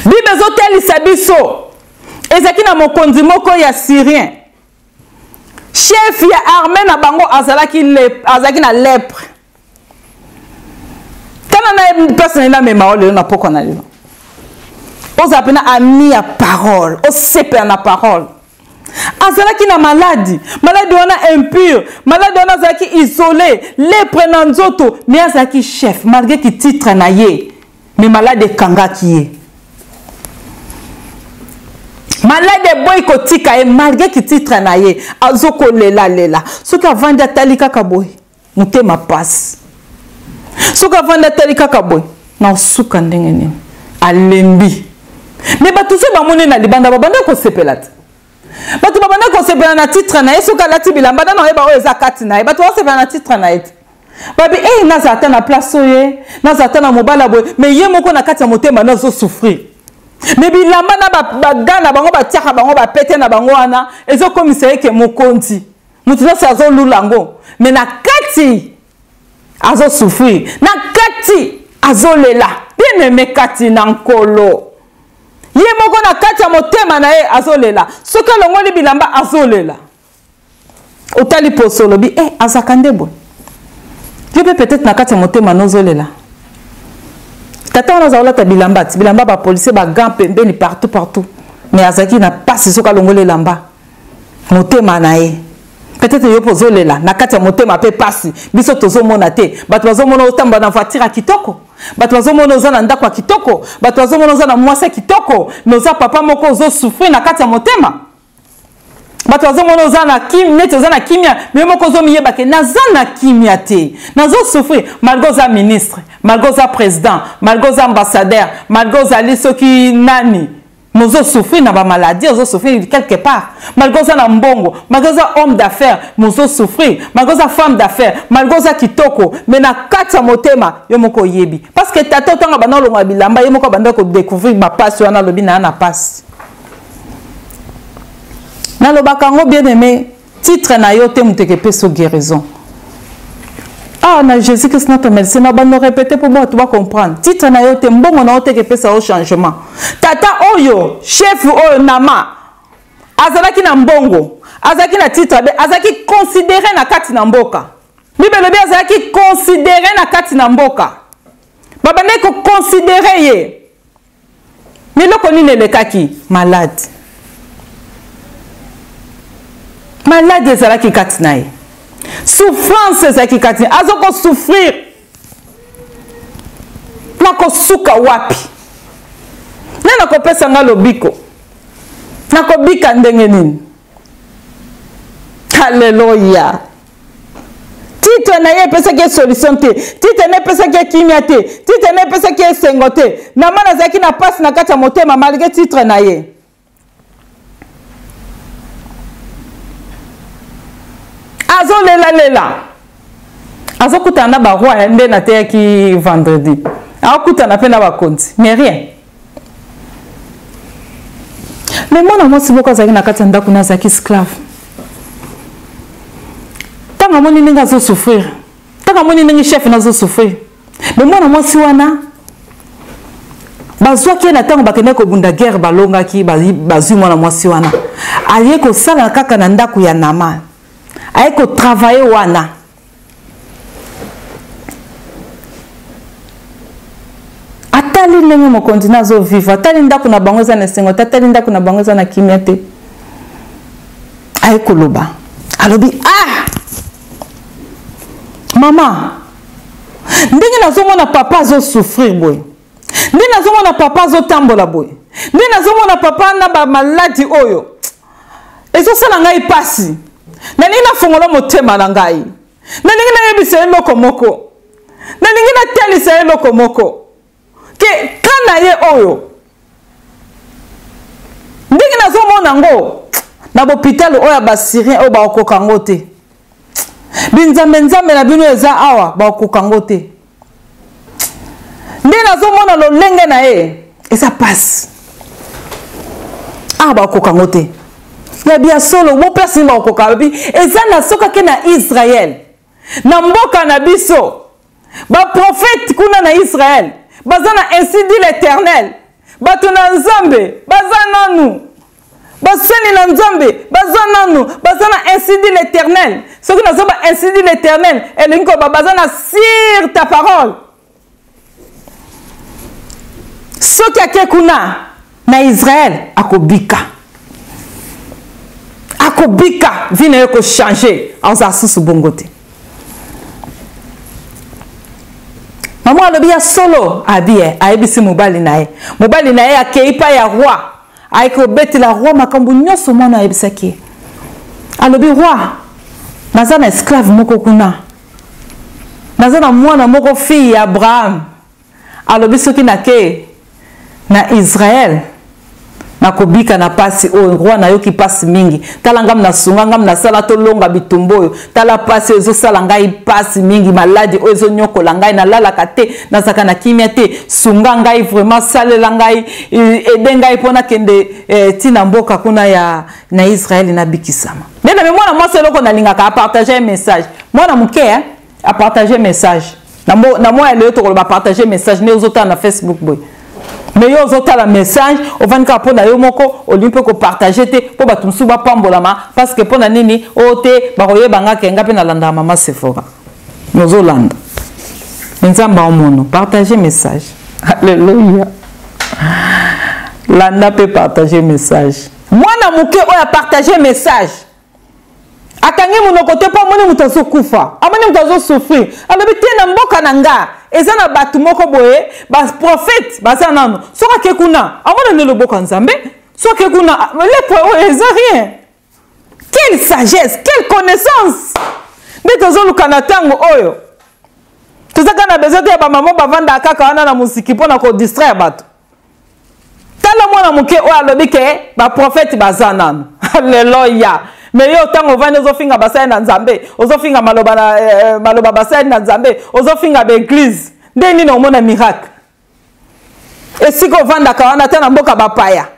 Bible ezotelisa biso ezaki na mokonzi moko ya Syrien chef ya armée na bango azalaki na lèpre kana na personne na mema ole na poko na lelo oza pena ami ya parole o sepe na parole azalaki na maladie wana impure maladie wana azalaki isolé lèpre na nzoto mais azalaki chef malgré ki titre na ye mais maladie kangaki ye malade boy kotika e malgré ki titre na ye azoko lela soki avandi atali kaka boy mutema passe soki avandi atali kaka boy na osuka ndenge nini alembi mais bato se bamoni na libanda babanda kosepela te bato babanda kosepela na titre na ye soki alati bilamba na oyeba oyo eza kati na ye bato basepela na titre na ye te babi naza ata na place oye naza ata na mobala boye mais ye moko na kati ya motema nazosouffrir mais bilamba na bagana bango batiaka bango bapete na bango wana ezokomisa eke mokonzi mutu nyonso azolulango mais na kati azosouffrir na kati azolela bien aimé kati na nkolo ye moko na kati ya motema na ye azolela soki alongoli bilamba azolela otali poso olobi azaka nde boye yo mpe peut-être na kati ya motema nozolela tata wana azalolata bilamba bapolisier bagan pembeni partout mais azalaki na pasi soki alongoli elamba motema na ye peut-être yo mpo ozolela na kati ya motema mpe pasi biso tozomona te bato bazomona otamba na voiture ya kitoko bato bazomona oza na ndako ya kitoko bato bazomona oza na mwasi ya kitoko mais oza papa moko ozosouffrir na kati ya motema bato bazomona oza na neti oza na kimia mais moko ozomiyeba ke naza na kimia te nazosouffrir malgré oza ministre malgré oza président malgré oza ambassadeur malgré ozali soki nani mozosouffrir na bamaladie ozosouffrir quelque part malgré oza na mbongo malgré oza homme d'affaires mozosouffrir malgré oza femme d'affaires malgré oza kitoko mais na kati ya motema yo moko oyebi parce que tata otanga banda olonga bilamba ye moko abanda kodécouvrir bapasi wana alobi na ya na pasi nalobaka yango bien aimé titre na yo te muteke peso guérison Ah, na Jésus-Christ notre médecin, on va répéter pour moi, tu vas comprendre. Titre na yo te mbongo na ote que ça au changement. Tata oyo, chef oyo nama. Azalaki na mbongo, azalaki na titre, azalaki considéré na kati na mboka. Bible lobi azalaki considéré na kati na mboka. Baba neko considéré ye. Miloko nini lekaki malade. Malade ezalaki kati na ye. Souffrance ezalaki kati na ye. Azoko souffrir. Nako suka wapi. Nena kopesa nga lobiko. Nako bika ndenge nini. Alléluia. Titre na ye pesa ke solution te. Titre na pesa ke kimia te. Titre na pesa ke sengo te. Na mana zaki na passe na kati ya motema malgré titre na ye. Azo lela. Azo kutana ba roi nde na te ki vendredi. Azo kutana pe na ba konti. Mais rien. Mais moi si beaucoup zaki na kati ya ndako na zaki esclave. Tanga moni ninga zo souffrir. Tanga moni ninga chef na zo souffrir. Mais moi si wana bazwa ki na tango bakene ko bunda guerre balonga ki bazui mwana mwasi wana. Aye ko sala kaka na ndako ya nama. Aye ko travailler wana. Atali ndenge mo continue zo vivre. Atali ndako na bango za na sengo, atali ndako na bango za na kimia te. Aye ko loba. Alobi Maman, ndenge nazomona papa zo souffrir boy. Ndenge nazomona papa zo tambola boy. Ndenge nazomona papa na ba maladi oyo. Ezo sala ngai pasi. Na nina fongola motema na ngai. Na ningina yebisa eloko moko. Na ningina telisa eloko moko. Ke kana ye oyo. Ndenge nazomona ngo na hôpital oyo ba Syrien oyo ba okokango te. Binzambe na bino eza awa ba okokango te. Nde nazomona lolenge na ye eza passe. Ah ba okokango te. Ya bia solo mo place ba okokango bi eza na soka ke na Israël. Na mboka na biso. Ba prophète kuna na Israël. Bazana ainsi dit l'Éternel. Bato na Nzambe bazana nous. Basani na Nzambe bazana nous. Bazana ainsi dit l'Éternel. Ce que nous avons ainsi dit l'Éternel, et l'inko babazana sur ta parole. Ce qui a kekuna na Israël akobika. Akobika vine yoko changer en zasu bongote. Maman alobia solo abie aibisi mobali nae. Mobali nae akeipa ya roi. Aiko beti la roi makambu nyoso mwana aibisaki. Alobi roi naza na esclave moko kuna. Naza na mwana moko fille ya Abraham. Alobi soki na ke na Israël na kobika na pasi o roi na yoki pasi mingi. Tala ngam na sunga ngam na sala to longa bitumboyo. Tala pasi ezo sala ngai pasi mingi maladi o ezo nyoko la ngai na lala kate na saka na kimia te sunga ngai vraiment salela ngai edengai pona kende tina mboka kuna ya na Israël na bikisama. Mais moi moi c'est loko na lingaka a partager un message. Moi na muke a partager message. Na moi ele to ko ba partager message ne ozota na Facebook boy. Mais yo ozota la message o vanka pona yo moko olimpe ko partager te po batumsu ba pambolama parce que pona nini o te ba koye banga kenga pe na landa mama Sephora. Nozo landa. Nzamba omono partager message. Alléluia. Landa peut partager message. Moi na muke o ya partager message. Akangi muno kote pa moni mutazo kufa. Amoni mutazo souffrir. Alobi te na mboka nanga. Eza na batu moko boye ba prophète baza nano. Soka ke kuna. Amoni le boka nzambe. Soka ke kuna le po eza rien. Quelle sagesse, quelle connaissance. Mais tozo lukana tango oyo. Tozaka na besoin de ba maman ba vanda kaka wana na musiki pona ko distraire bato. Tala mwana muke o alobi ke ba prophète baza nano. Alléluia. Mais yo tango vane ozofinga basai na Nzambe, ozofinga maloba basai na Nzambe, ozofinga ba église. Ndeni na omona miracle. Et si ko vanda ka wana tana mboka bapaya.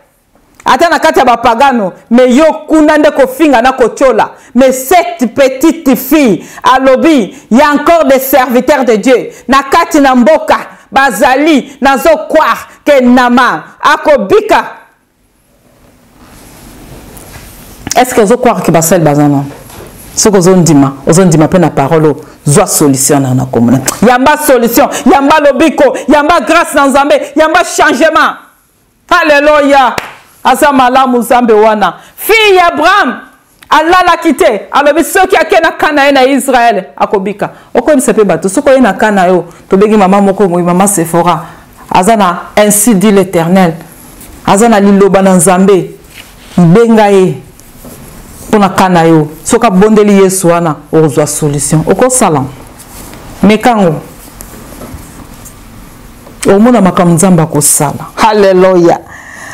ata na kati ya bapagano mais yo kuna nde kofinga na kochola mais cette petite fille alobi il y a encore des serviteurs de Dieu na kati na mboka bazali nazo croire que Nama akobika. Est-ce que vous croyez que basel bazana ce que vous ondima pe na parole zwa solution na komuna yamba solution yamba lobiko yamba grâce na Nzambe yamba changement. Alléluia. Asa malamu Nzambe wana fille Abraham Allah la quitté alobi soki akena kana na Israël akobika okobisa pe bato soko na kana yo to begi mama moko moi mama Sephora azana ainsi dit l'Éternel azana liloba na Nzambe benga ye pona kana yo soka bondeli Yesu wana ozwa solution oko salam mekango omona makambo Nzambe ko sala. Hallelujah.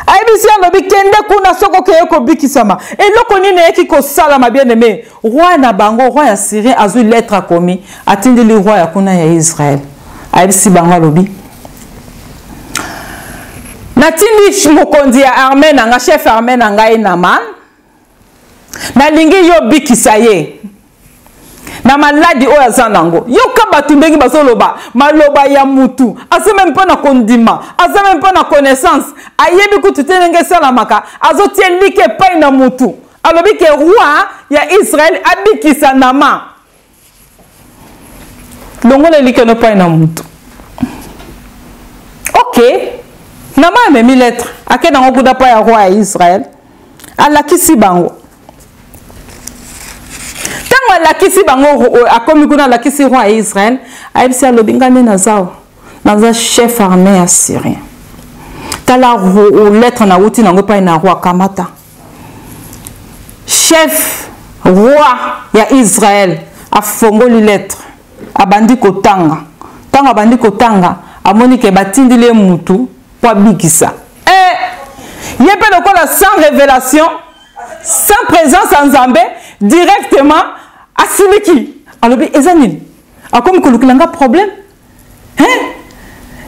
Aibisi alobi kende kuna soko keyeko bikisama eloko nini eki ko sala ma bien aimé roi na bango roi ya Syrie azu lettre akomi atindi li roi ya kuna ya Israël aibisi bango alobi natindi mokonzi ya armée nanga chef armée nanga Naman na lingi yo bikisa ye na maladi oyo aza nango yoka bato ndenge bazoloba maloba ya mutu aza même pas na kondima aza même pas na connaissance ayebi kutu te ndenge esalamaka azotie like epai na mutu alobi ke roi ya Israël abikisa Nama longola like no epai na mutu. Ok Nama amemi lettre ake nango kuda pa ya roi ya Israël alakisi bango tango alakisi bango akomi kuna alakisi roi ya Israël ayebisi alobi ngane naza chef armée assyrien tala lettre na wuti nango pa na roi kamata chef roi ya Israël afongoli lettre abandi kotanga tango abandi kotanga amoni ke batindile mutu po bikisa yepe lokola sans révélation sans présence en Nzambe directement asiliki alobi ezanini akomi kolukilanga problème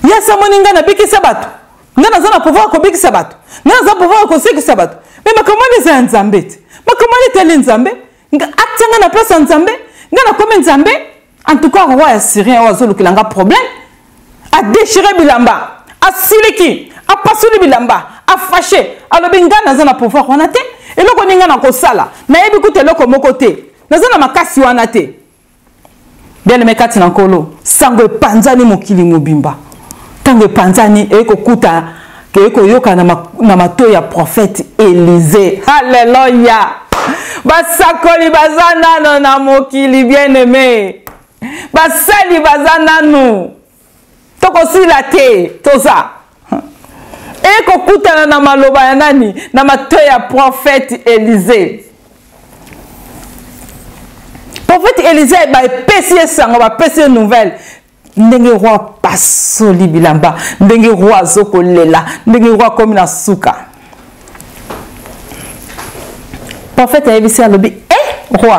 ya samoninga na bikisa bato ngana za na pouvoir ko bikisa bato ngana za pouvoir ko sekisa bato mais makamani za Nzambe makamani tele Nzambe atanga na place Nzambe ngana komi Nzambe en tout cas roi ya Syrien ozo lukilanga problème a déchirer bilamba asiliki a pasuli bilamba a fâché alobi ngana za na pouvoir wana te eloko ninga na kosala na yebi kutu eloko moko te naza na makasi wana te bien aimé kati na nkolo sango epanzani mokili mobimba tango epanzani ekokuta ke ekoyoka na mato ya prophète Élisée. Alléluia. Basakoli baza nano na mokili bien aimé basali baza nano tokosila te toza ekokutana na maloba ya nani na mato ya prophète Élisée. Prophète Élisée ba epesi sango ba pesi nouvelle ndenge roi pasoli bilamba ndenge roi zokolela ndenge roi komi na suka. Prophète Élisée alobi roi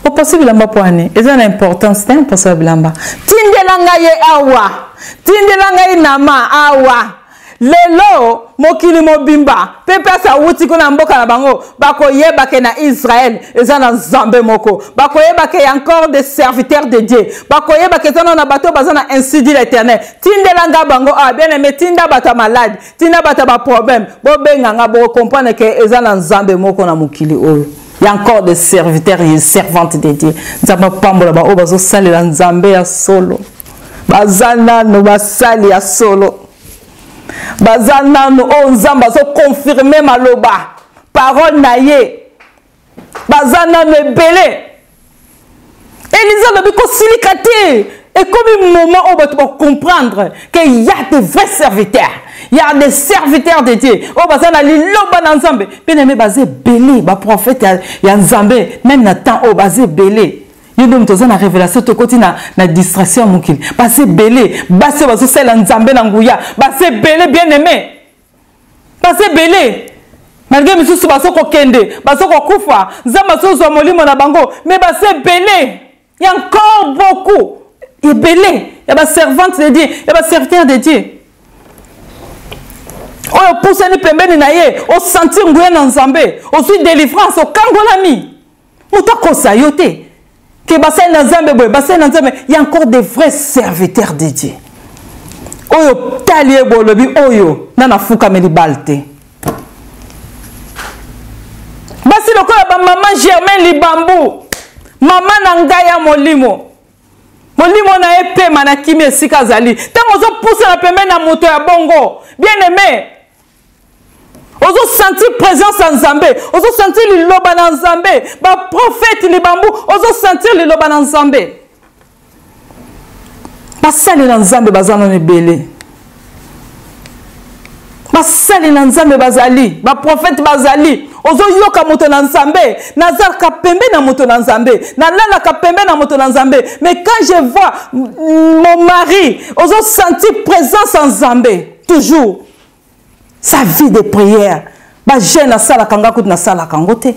o pasi bilamba poane eza na importance te pasi bilamba tindela ngai awa tindela ngai Nama awa lelo mokili mobimba pepe sa wuti kuna mboka na bango bakoyeba ke na Israël eza na Nzambe moko bakoyeba ke encore des serviteurs de Dieu bakoyeba ke zana na bato bazana ainsi dit l'Éternel tindela nga bango bien aimé tinda bata malade tinda bata ba problème bo benga nga bo comprendre ke eza na Nzambe moko na mokili oyo il y a encore des serviteurs et servantes de Dieu nzamba pambola ba o bazo salela Nzambe ya solo bazana no basali ya solo bazana no Nzamba zo confirmer maloba parole na ye bazana no ebele Élisée lobi ko silikate et comme un moment où tu vas comprendre qu'il y a de vrais serviteurs il y a des serviteurs de Dieu oh bazana liloba na Nzambe bien aimé bazé belé ba prophète ya Nzambe même na temps oh bazé belé yodom toza na révélation to koti na distraction mokili bazé belé base bazo sela Nzambe na nguya bazé belé bien aimé bazé belé malgré misusu baso ko kende baso ko kufa Nzamba so zo molimo na bango mais bazé belé il y a encore beaucoup et belé il y a des servantes de Dieu il y a des serviteurs de Dieu oyo pousse ni pembeni na ye o sentir nguya na nzambe o sui délivrance o kangolami muta kosa yote que basai na nzambe boy basai na nzambe il y a encore des vrais serviteurs de Dieu oyo tali bolobi oyo na fuka meli balte basi lokola ba maman Germaine Libambu maman na ngaya molimo na epema na kimi esika zali tango zo pousse na pembeni na moto ya bongo bien aimé ozo sentir présence en Nzambe ozo sentir liloba na Nzambe ba prophète Libambu ozo sentir liloba na Nzambe basali na Nzambe bazana ne belé basali na Nzambe bazali ba prophète bazali ozo yoka moto na Nzambe nazar ka pembe na moto na Nzambe na lala ka pembe na moto na Nzambe mais quand je vois mon mari ozo sentir présence en Nzambe toujours sa vie de prière ba jeune na sala kanga kuti na sala kangote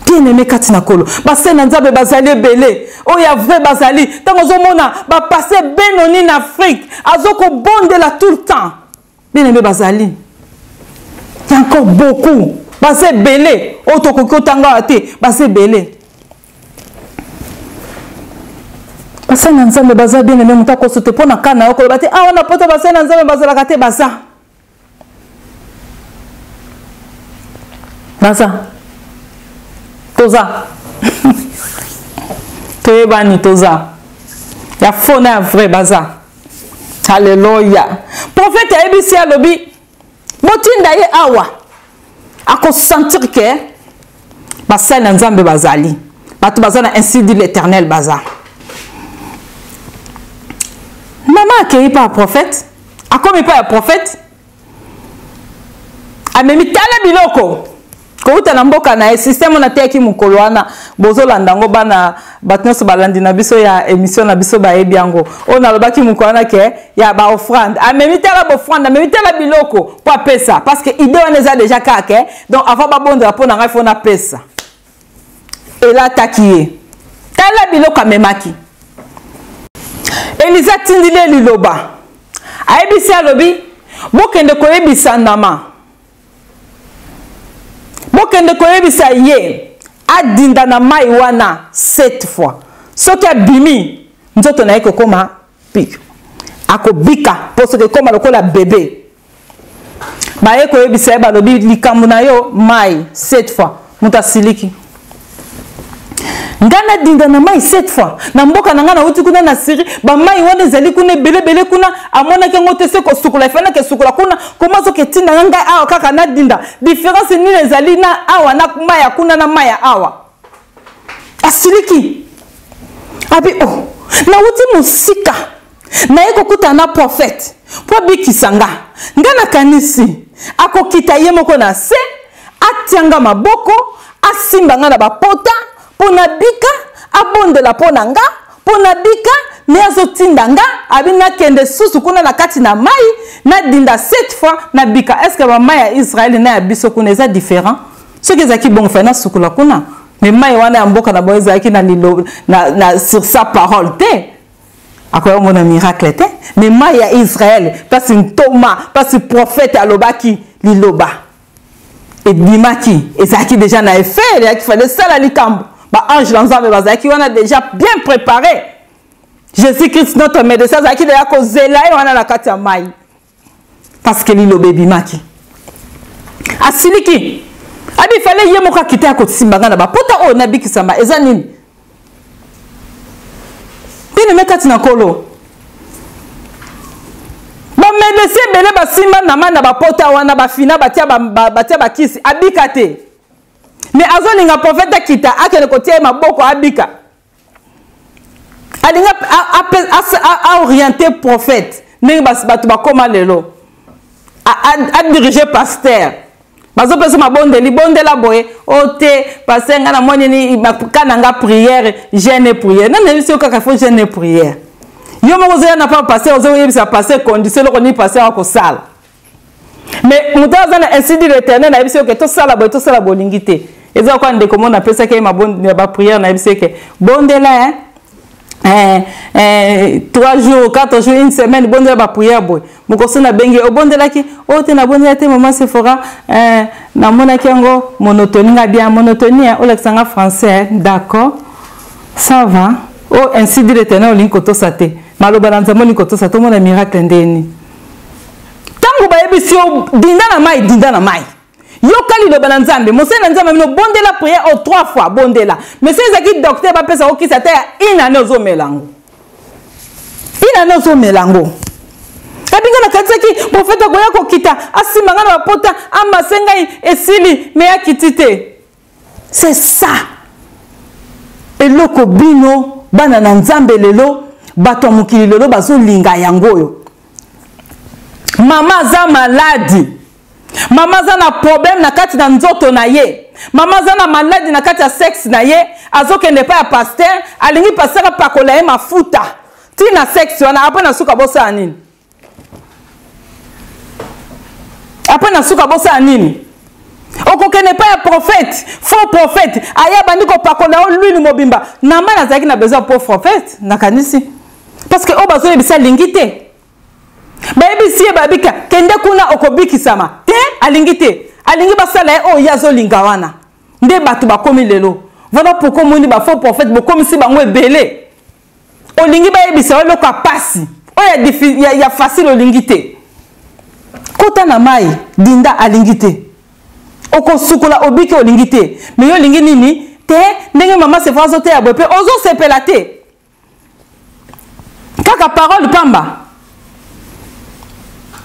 bien aimé katina kolo ba sena Nzambe bazali belé o ya vrai bazali tango zo mona ba passer benoni en Afrique azoko bondela tout le temps bien aimé bazali il y a encore beaucoup basé belé otoko tanga ate basé belé basa na Nzambe baza bien aimé muta ko sote pona kana yoko bate ah on a pota basa na Nzambe baza la kate basa toza toyebani toza ya fona ya vrai baza alléluia prophète ayebisi alobi botinda ye awa ako sentir que basa na Nzambe bazali bato baza na ainsi dit l'Éternel baza maman accueilli par prophète a commis pas un prophète a même tala biloko ko utana mboka na système na teki mukolo wana bozolanda ngo bana batnoso balandi na biso ya émission na biso ba ebiango ona lobaki mukwana ke ya ba offrande a même tala ba offrande a même tala biloko pour pesa parce que idée on les a déjà kake donc avant ba bonde pour na ngafo na pesa et là takié tala biloko memaki Elisa tindile liloba ayebisi alobi bokende koyebisa ndama bokende koyebisa ye adinda na mai wana 7 fois soki abimi nzoto na ye kokoma pik akobika poso ke koma lokola bebe baye koyebisa ye balobi likambo na yo mai 7 fois muta siliki ngana dinda na mai 7 fois na mboka na ngana uti kuna na siri ba mai wana ezali kuna belebele kuna amona ke ngote se ko sukula fana ke sukula kuna koma so ke tinda nganga awa kaka na dinda différence ni ezali na awa na mai kuna na mai awa asiliki abi oh na uti musika na yeko kuta na prophète po bikisanga ngana kanisi akokita ye moko na se atianga maboko asimba ngana bapota pona bika abondela pona nga pona bika ne azotinda nga abina kende susu kuna na kati na mai na dinda 7 fois na bika est-ce que ba mai ya Israël na ya biso kuna eza différent ce que zaki bon fa na sukula kuna mais mai wana ya mboka na boza yaki na lilo na sur sa parole te akoyo mona miracle te mais mai ya Israël parce ntoma parce prophète alobaki liloba et bimaki ezaki déjà na effet il fallait ça la likambo ba ange l'ensemble bazaki on a déjà bien préparé Jésus-Christ notre médecin zaki déjà kozela et on a la kati ya mai parce que lilo baby maki asiliki abi fallait ye moka kita ko simbanga na ba pota o na bikisamba eza nini bino mekati na kolo ba médecin bele ba simba na mana ba pota wana ba fina batia ba kisi abikate mais azolinga prophète kita akene kotie maboko abika alinga a orienté prophète ndenge bato bakoma lelo a diriger pasteur bazo pesa mabonde libondela boye ote pasenga na moni ni kananga prière jeûne prière na nesi okaka faut jeûne prière yo moko zoya na pas passer ozo yebisa passer condition loko ni passer ako sala mais mutaza na ainsi dit l'Éternel na yebisa que to sala bolingité eza kwa ndeko mona pesa ke mabonde ba prière na yebisa ke bondela 3 jours, 4 jours, une semaine, bon de la prière, boy. Mokoso na bengi, au bon de la qui, oh, t'es na bonne de la maman Sephora, na mona kiango, monotonie, bien, monotonie, au l'accent français, d'accord, ça va. Oh, ainsi dit l'éternel, l'inkoto sate. Malo balanzamo l'inkoto sate, mon miracle ndeni. Tango ba ebisi dinda na mai. Yokali lo balanzambe, mo sena nzambe no bonde la prière 3 fois, bonde la. Mais c'est ça qui docteur ba pesa oki sate une année ozo melango. Une année ozo melango. Kabinga na katsaki prophète goya ko kita, asimanga na pota, amasengai esili me akitite. C'est ça. Et loko bino bana na nzambe lelo bato mukili lelo bazo linga yangoyo. Mama za maladi. Mama za na problème na kati na nzoto na ye. Mama za na maladi na kati ya sexe na ye. Azoke ne pa ya pasteur, alingi pasteur pakola ye mafuta. Tina sexe wana apana suka bosa nini? Apana suka bosa nini? Okoke ne pas un prophète, faux prophète. Aya bandiko pakola o lui mobimba. Namba na zaki na besoin pour prophète na kanisi. Parce que o bazo yebisa lingite. Ba yebisi babika kende kuna okobiki sama. Te alingite. Alingi basala o yazo lingawana. Nde batu bakomi lelo. Voilà pourquoi moni ba faux prophète bokomi si bango ebele. Olingi ba yebisa o loka pasi. O ya facile olingite. Kota na mai dinda alingite. Oko sukula obiki olingite mais yo lingi nini te ndenge mama se fazo te abope ozo sepela te kaka parole pamba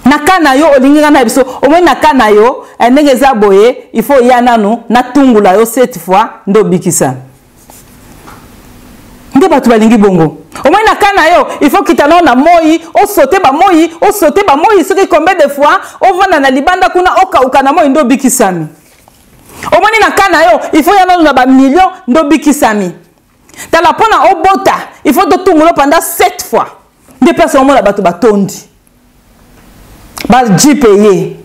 nakana yo olingi na biso o mwe nakana yo ndenge za boye il faut yana no na tungula yo 7 fois ndo bikisa nde batu balingi bongo o mwe nakana yo il faut kitana na moyi o sauter ba moyi soki combien de fois o vana na libanda kuna oka na moyi ndo bikisami o moni na kana yo il faut yana na ba million ndo bikisami tala pona o bota il faut to tungulo pendant 7 fois des personnes mo la batu batondi ba jipeye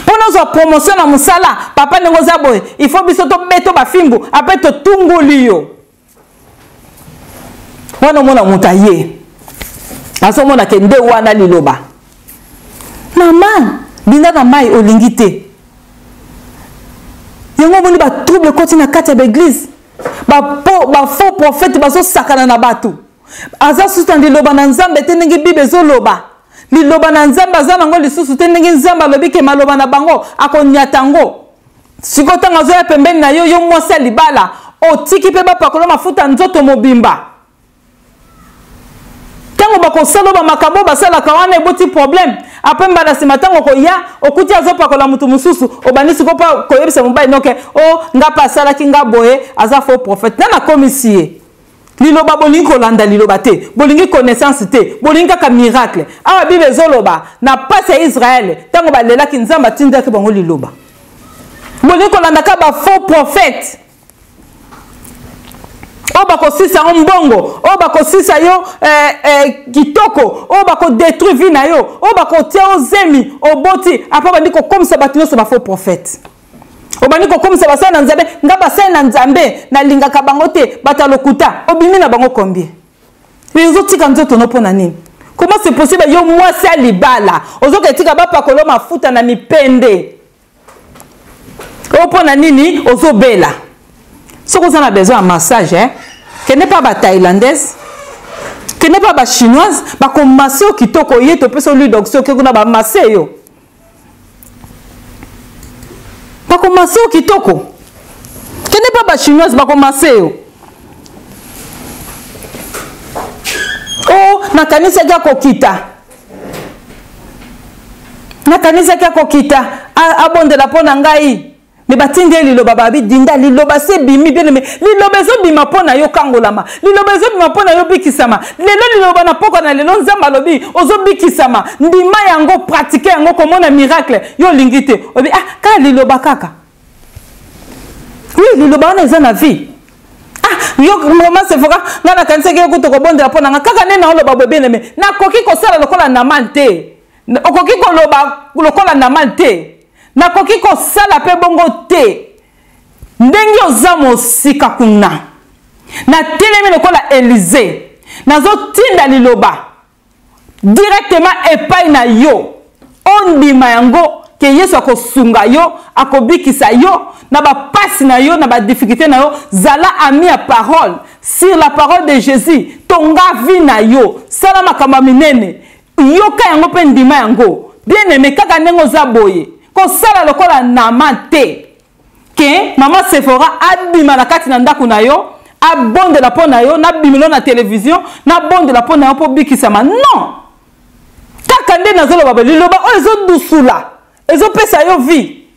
pona zo promotion na musala papa nengo za boy il faut biso to beto ba fimbu après to tunguli yo wana mona mutaye aso mona ke nde wana liloba maman bina na mai olingite yango moni ba trouble continue na kati ya l'église ba faux prophète bazo sakana na batu aza susta liloba na nzambe te ndenge bible ezoloba liloba na nzambe aza nango lisusu te ndenge nzambe alobi ke maloba na bango akonyata ngo sikotanga zo ya pembeni na yo mwasi libala otiki pe bapakola mafuta nzoto mobimba tango bakosala ba makambo basala kawana eboti problème après mbala sima tango ko ya okuti azopakola mutu mususu obanisi ko pa koyebisa mobali noke o nga pasala ki nga boye aza faux prophète na komisie liloba bolingi kolanda liloba te bolingi connaissance te bolingi ka miracle awa bible zoloba na pasi ya Israël tango balela ki nzamba tinda ke bango liloba bolingi kolanda ka ba faux prophète oba ko sisa mbongo oba ko sisa yo kitoko oba ko détruire vie na yo oba ko tia ozemi oboti apa bandiko comme ça batino ça ba faux prophète obandiko comme ça basana nzambe nga basana nzambe na linga ka bango te batalokuta obimi na bango combien les autres quand nzoto no pona nini comment c'est possible yo mwasi alibala ozoka tika ba pakolo mafuta na mipende opona nini ozobela ce qu'on a besoin de massage, hein? Que n'est pas thaïlandaise, que n'est pas chinoise, bah comme masser au kitoko yé to peso lui donc ce que qu'on a masser yo. Bah comme masser au kitoko, que n'est pas chinoise, bah comme masser yo. Oh, na kanisa ya kokita, na kanisa ya kokita, abonde la pona ngai. Mais batinde liloba babi dinda liloba se bimi bien mais liloba zo bima pona yo kangolama liloba zo bima pona yo bikisama lelo liloba na poko na lelo nzamba lobi ozo bikisama ndima yango pratiquer yango komona miracle yo lingite obi ah ka liloba kaka oui liloba na za na vie ah yo mama se foka ngana kanise ke ko to ko bondela pona nga kaka nena oloba bobene me na koki ko sala lokola na mante okoki ko loba lokola na mante na koki ko sala pe bongo te ndenge ozamo sika kuna na telemi lokola Élysée nazo tinda liloba directement epai na yo ondima yango ke Yesu akosunga yo akobikisa yo na ba passe na yo na ba difficulté na yo zala ami à parole sur la parole de Jésus tonga vie na yo sala makamba minene yo ka yango pe ndima yango bien aimé kaka nengo za boye ko sala lokola na mate ke mama Sephora adima na kati na ndako na yo abonde la pona yo na bimilo na télévision na bonde la pona yo po bikisama non kaka nde nazolo baba liloba o ezo dusula ezo pesa yo vie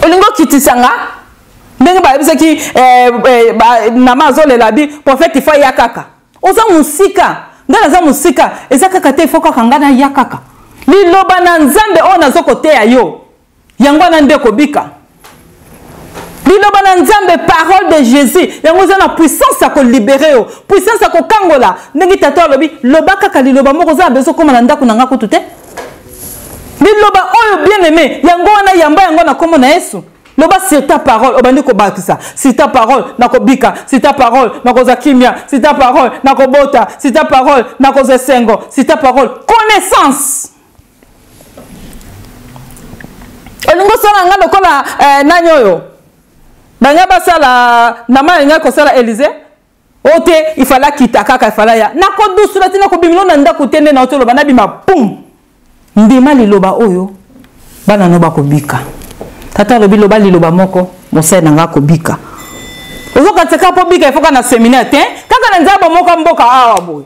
olingo kitisanga ndenge ba bisaki na mazole labi prophète fa ya kaka oza musika ngana za musika eza kaka te fo kaka ngana ya kaka liloba na nzambe o nazoko te ya yo yango na nde ko bika liloba na nzambe parole de Jésus yango za na puissance à ko libérer yo puissance à ko kangola ndenge tata lobi loba kaka liloba moko za beso koma na ndako na ngako tute liloba oyo bien aimé yango wana yamba yango na komo na Yesu loba sur ta parole obandi ko bakisa sur ta parole na ko bika sur ta parole na ko zakimia sur ta parole na ko bota sur ta parole na ko zesengo sur ta parole connaissance olingo sala ngalo kola nanyoyo banya basala nama nga ko sala Élysée ote il fallait quitter kaka il fallait ya na ko dusula tina ko bimilo na ndako tende na otelo bana bima pum ndima liloba oyo bana no bakobika tata lobi loba liloba moko mosai na nga kobika ozoka tseka po bika ifoka na séminaire te kaka na nzabo moko mboka awa boy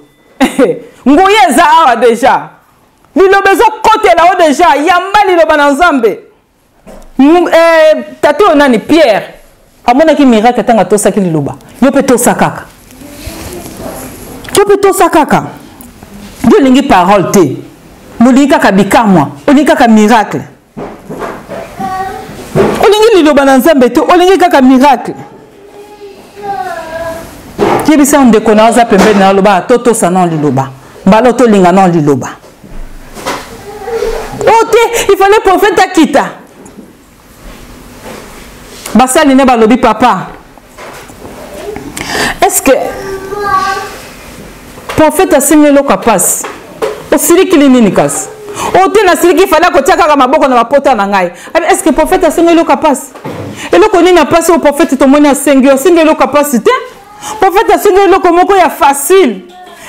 nguye za awa déjà liloba zo kotela o déjà yamba liloba na nzambe tata nani Pierre amona ki miracle tanga to sakili liloba yo pe to sakaka yo lingi parole te molingi kaka bikamwa olingi kaka miracle olingi liloba na nzambe te olingi kaka miracle kibisa ndeko na za pembeni na loba toto sana liloba mbalo to linga na liloba ote il fallait prophète akita basali ne balobi papa est-ce que prophète asimelo kapasi osiriki nini kasi ote na siriki fala ko tiaka kama maboko na mapota na ngai est-ce que prophète asengelo kapasi eloko nini na pasi au prophète to moni asengelo kapasi te prophète asengelo komoko ya facile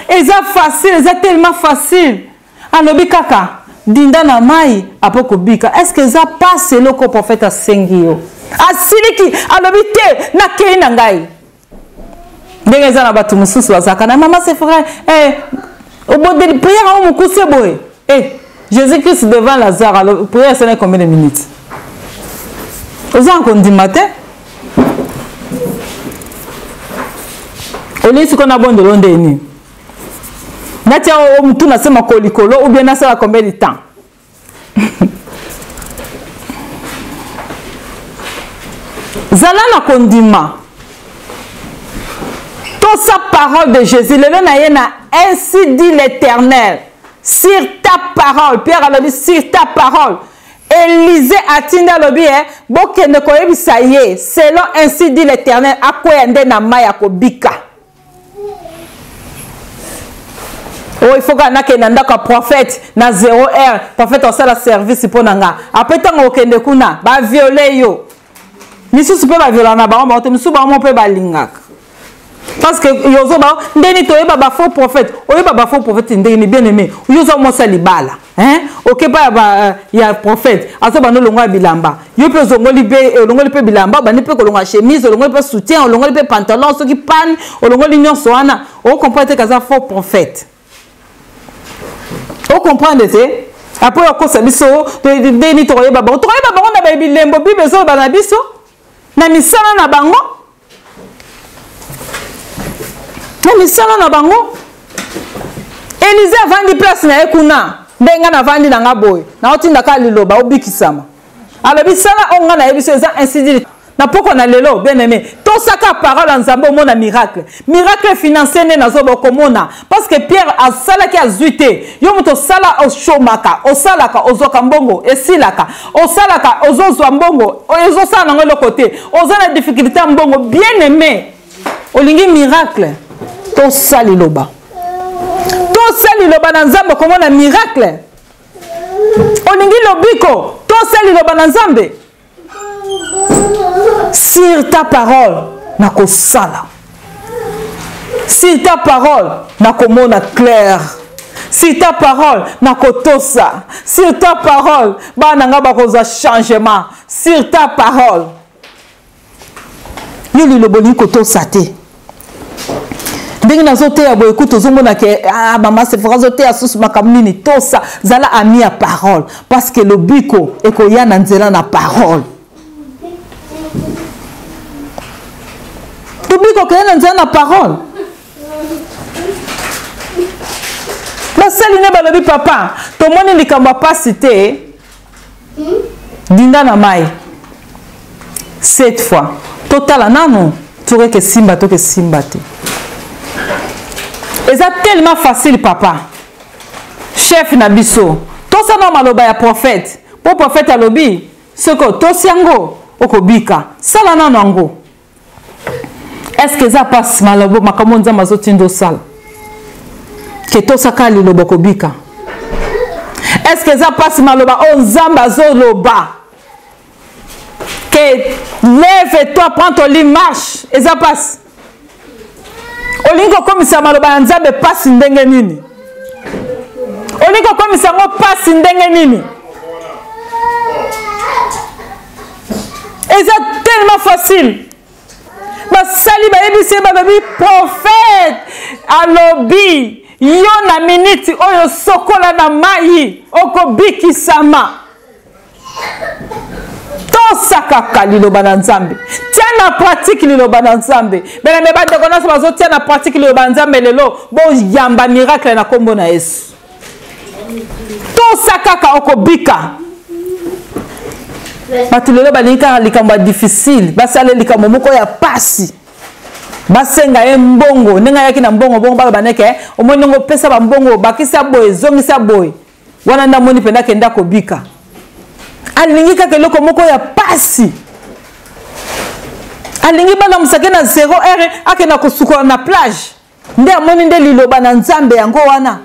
eza tellement facile alobi kaka dinda na mai apoko bika est-ce que za passe eloko prophète asengio asiriki alobi te na kei na ngai ndenge za na batu mususu bazaka na mama Sephora au bout de prière on me couche boy Jésus-Christ devant Lazare alors prière ça n'est combien de minutes aux ans du matin on est ce qu'on a bon de l'ondeni natia o mtu na sema kolikolo ou bien na ça combien de temps zalana kondima toute sa parole de Jésus le na ainsi dit l'Éternel sur ta parole Pierre a dit sur ta parole Élisée a tinda lobi boke ne koyebisa ye selon ainsi dit l'Éternel akoyande na maya kobika oh il faut que na kenanda ka prophète na 0h prophète osala service pour nanga après tango okende kuna ba violer yo misusu pe ba violer na ba mo misusu ba mo pe ba lingaka parce que yozo ba ndeni to yeba ba faux prophète oyeba ba faux prophète ndeni bien aimé yozo mo sa libala OK pa ba ya prophète aso ba no longa bilamba yo pe zongoli pe bilamba ba ni pe ko longa chemise longa pe soutien longa pe pantalon so ki pan longa l'union soana on comprend que ça faux prophète on comprend c'est après on kosa biso ndeni to yeba ba on na ba bilembo bibe so ba na biso na misala na bango misala na bango Élisée avandi place na ekuna ndenga na vandi na ngaboy na otinda ka liloba obikisama alobi sala onga na yebiso eza ainsi dit na poko na lelo bien aimé to saka parole en nzambe mona miracle financier ne nazo bokomona parce que Pierre a sala ki azuite yo moto sala o shomaka o salaka ozoka mbongo esilaka o salaka ozozwa mbongo ezo sala ngo le côté oza na difficulté mbongo bien aimé olingi miracle To sali loba. To sali loba na nzambe comme un miracle. Olingi lobiko. To sali loba na nzambe. Sur ta parole na ko sala. Sur ta parole na ko mona clair. Sur ta parole na ko tosa. Sur ta parole ba nanga ba koza changement. Sur ta parole. Yuli loboni ko tosa te. Ndenge nazote ya boye kuto zomona ke mama se fera zote ya susu makamini tosa zala ami à parole parce que le biko ekoya na nzela na parole. Le biko ekoya na nzela na parole. La seule ne balobi papa to moni likamba pasi te dinda na mai 7 fois total nano toure ke simba to ke simba te. Et c'est tellement facile, papa. Chef Nabiso. Tout ça, non, maloba ya prophète. Pour prophète à lobby. Ce que tout siango, okobika. Ça, là, non, non. Est-ce que ça passe malobo, makamonza mazotindo sal? Que tout ça, kali lobo kobika. Est-ce que ça passe maloba, on zamba zo loba? Que lève-toi, prends ton lit, marche. Et ça passe. Olingo komisa maloba nzambe pasi ndenge nini? Olingo komisa ngo pasi ndenge nini? Et c'est tellement facile. Ma sali ba ebisi ba babi prophète alobi yo na minute oyo sokola na mai okobiki sama. Tosaka liloba na nzambe. Tiens na pratique liloba na nzambe. Bena me ba dekona so bazo tiens na pratique liloba na nzambe lelo bo yamba miracle na kombo na Yesu. Tosaka ka okobika. Batu lelo balinka likambo difficile, basale likambo moko ya pasi. Basenga ye mbongo, nenga yaki na mbongo bongo ba baneke, omoni ngo pesa ba mbongo bakisa boy, zongisa boy. Wana nda moni penda kenda kobika. Alingi kaka loko moko ya pasi. Alingi bana musake na 0 ake na kosuko na plage. Nde amoni nde liloba na nzambe yango wana.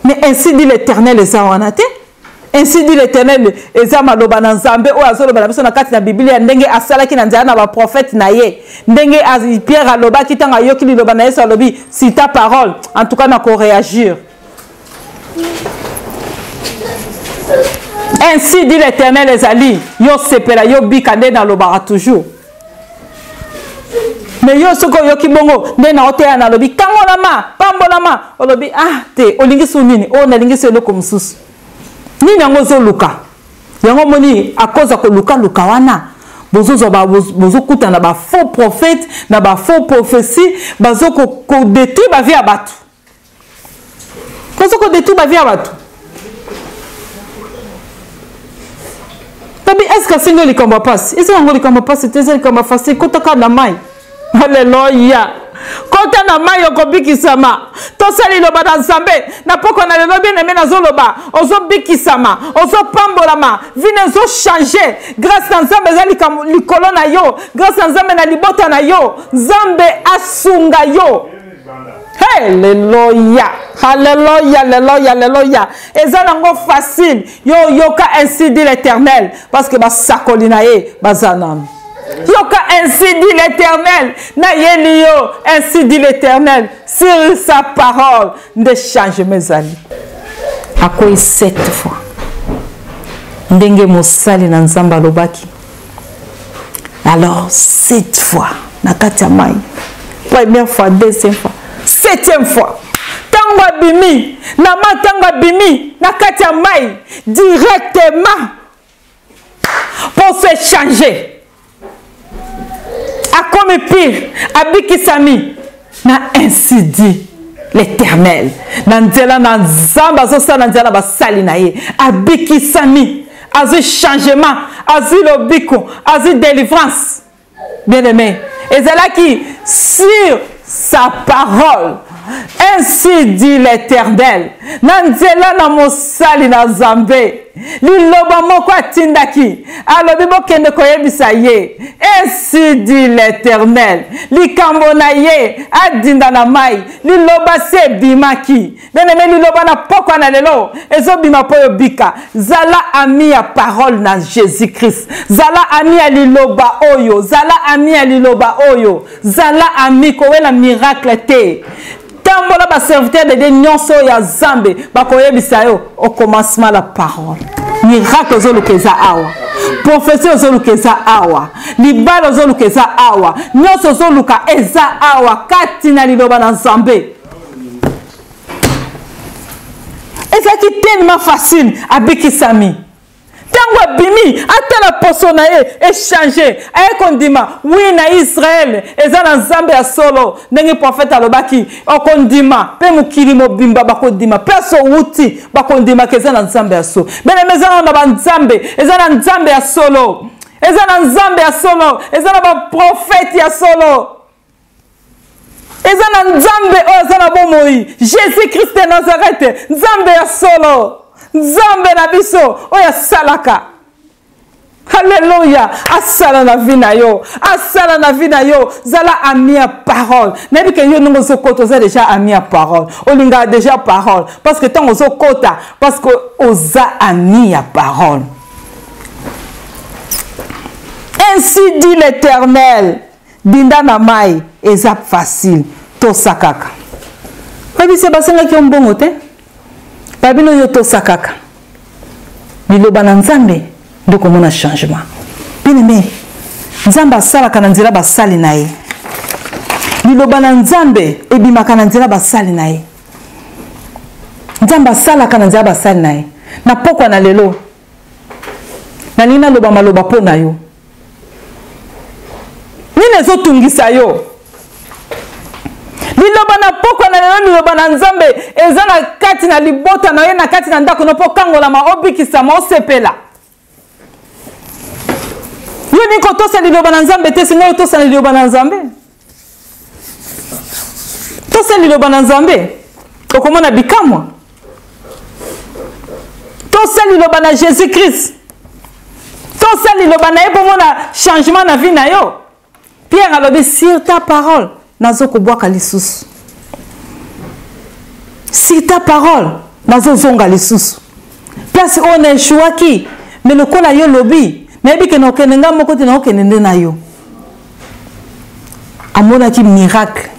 Mais ainsi dit l'Éternel eza wana te. Ainsi dit l'Éternel eza maloba na nzambe o azoloba na biso na kati na Biblia ndenge asalaki na nzala na ba prophète na ye. Ndenge Pierre aloba kitanga yoki liloba na Yesu alobi si ta parole en tout cas na ko réagir. Ainsi dit l'Éternel ezali yo sepela yo bikande na lobara toujours. Mais yo soko yoki bongo nde na oteya na lobi kangolama pambolama olobi te olingi sunini o na lingi selo comme susu. Ni nango zo luka. Yango moni a cause ko luka luka wana. Bozo kuta na ba faux prophète, na ba faux prophétie, bazo ko détruire ba vie abatu. Kozo ko détruire ba vie abatu. Tabi est-ce que singo likambo passe? Est-ce que ngo likambo passe tezeli kamba facile kotaka na mai. Alléluia. Kota na mai okobikisama. Tosali loba na nzambe na poko na lelo bien aimé na zoloba. Ozo bikisama, ozo pambolama, vine zo changer grâce na nzambe ezali likolo na yo, grâce na nzambe na libota na yo, nzambe asunga yo. Alléluia. Alléluia, alléluia, alléluia. Eza nango facile. Yo yoka ainsi dit l'Éternel parce que ba sakolinae bazanam. Yoka ainsi dit l'Éternel, na yelio, ainsi dit l'Éternel, sur sa parole, de changer mes amis. À quoi 7 fois? Ndenge mosali na nzamba lobaki. Alors 7 fois, na kati ya mai. Première fois, deuxième fois, 7e fois. Tango bimi, na matanga bimi, na kati ya mai, directement pour se changer. A comme pire, abikisami, na ainsi dit l'Éternel. Nanzela nanzamba zosa nanzela basali na ye. Abikisami, azu changement, azu lobiko, azu délivrance. Bien aimé, et c'est là qui sur sa parole Ainsi dit l'Éternel. Nanzela na mosali na Nzambe. Liloba moko atindaki. Alobi bokende koyebisa ye. Ainsi dit l'Éternel. Likambo na ye adinda na mai. Liloba se bimaki. Bien-aimé, liloba na poko na lelo. Ezo bima po yobika. Zala ami ya parole na Jésus-Christ. Zala ami ya liloba oyo. Zala ami ya liloba oyo. Zala ami kowela miracle te. Tambola ba serviteur de Dieu nyonso ya Nzambe bakoyebisa yo au commencement la parole. Miracle ozolukeza awa. Prophétie ozolukeza awa. Libala ozolukeza awa. Nyonso ozoluka eza awa kati na liloba na Nzambe. Et c'est tellement facile abikisami. Tango bimi atala posona ye échanger ay kondima oui na Israël eza na Nzambe ya solo ndenge prophète alobaki okondima pe mukili mobimba bakondima peso wuti bakondima keza na Nzambe ya solo bene mezana na Nzambe eza na Nzambe ya solo eza na Nzambe ya solo eza na ba prophète ya solo eza na Nzambe o eza na bomoi Jésus Christ de Nazareth Nzambe ya solo Nzambe na biso oya salaka. Alléluia. Asala na vie na yo. Asala na vie na yo. Zala ami à parole. Nebi ke yo nungo zo koto za déjà ami à parole. Olinga déjà parole parce que tant ozo kota parce que oza ami à parole. Ainsi dit l'Éternel. Binda na mai eza facile to sakaka. Babi se basenga ki mbongo te. Babino yoto sakaka. Liloba na Nzambe ndoko mona changement. Bien-aimé, Nzamba sala kana nzira basali na ye. Liloba na Nzambe ebimaka na nzira basali na ye. Nzamba sala kana nzira basali na ye. Na pokwa na lelo. Na lina loba maloba po na yo. Nine zo tungisa yo. Liloba na poko na lelo liloba na Nzambe eza na kati na libota na ye na kati na ndako no po kangola ma obikisa ma osepela. Yoni ko tosa liloba na Nzambe te singa tosa liloba na Nzambe. Tosa liloba na Nzambe. Okomona bikamwa. Tosa liloba na Jésus Christ. Tosa liloba na ebo mona changement na vie na yo. Pierre alobi sur ta parole. Nazo kobwaka lisusu. Si ta parole nazo zonga lisusu. Place on est chouaki mais le kola yo lobi nayebi ke no kenenga moko te na okenende na yo. Amona ki miracle.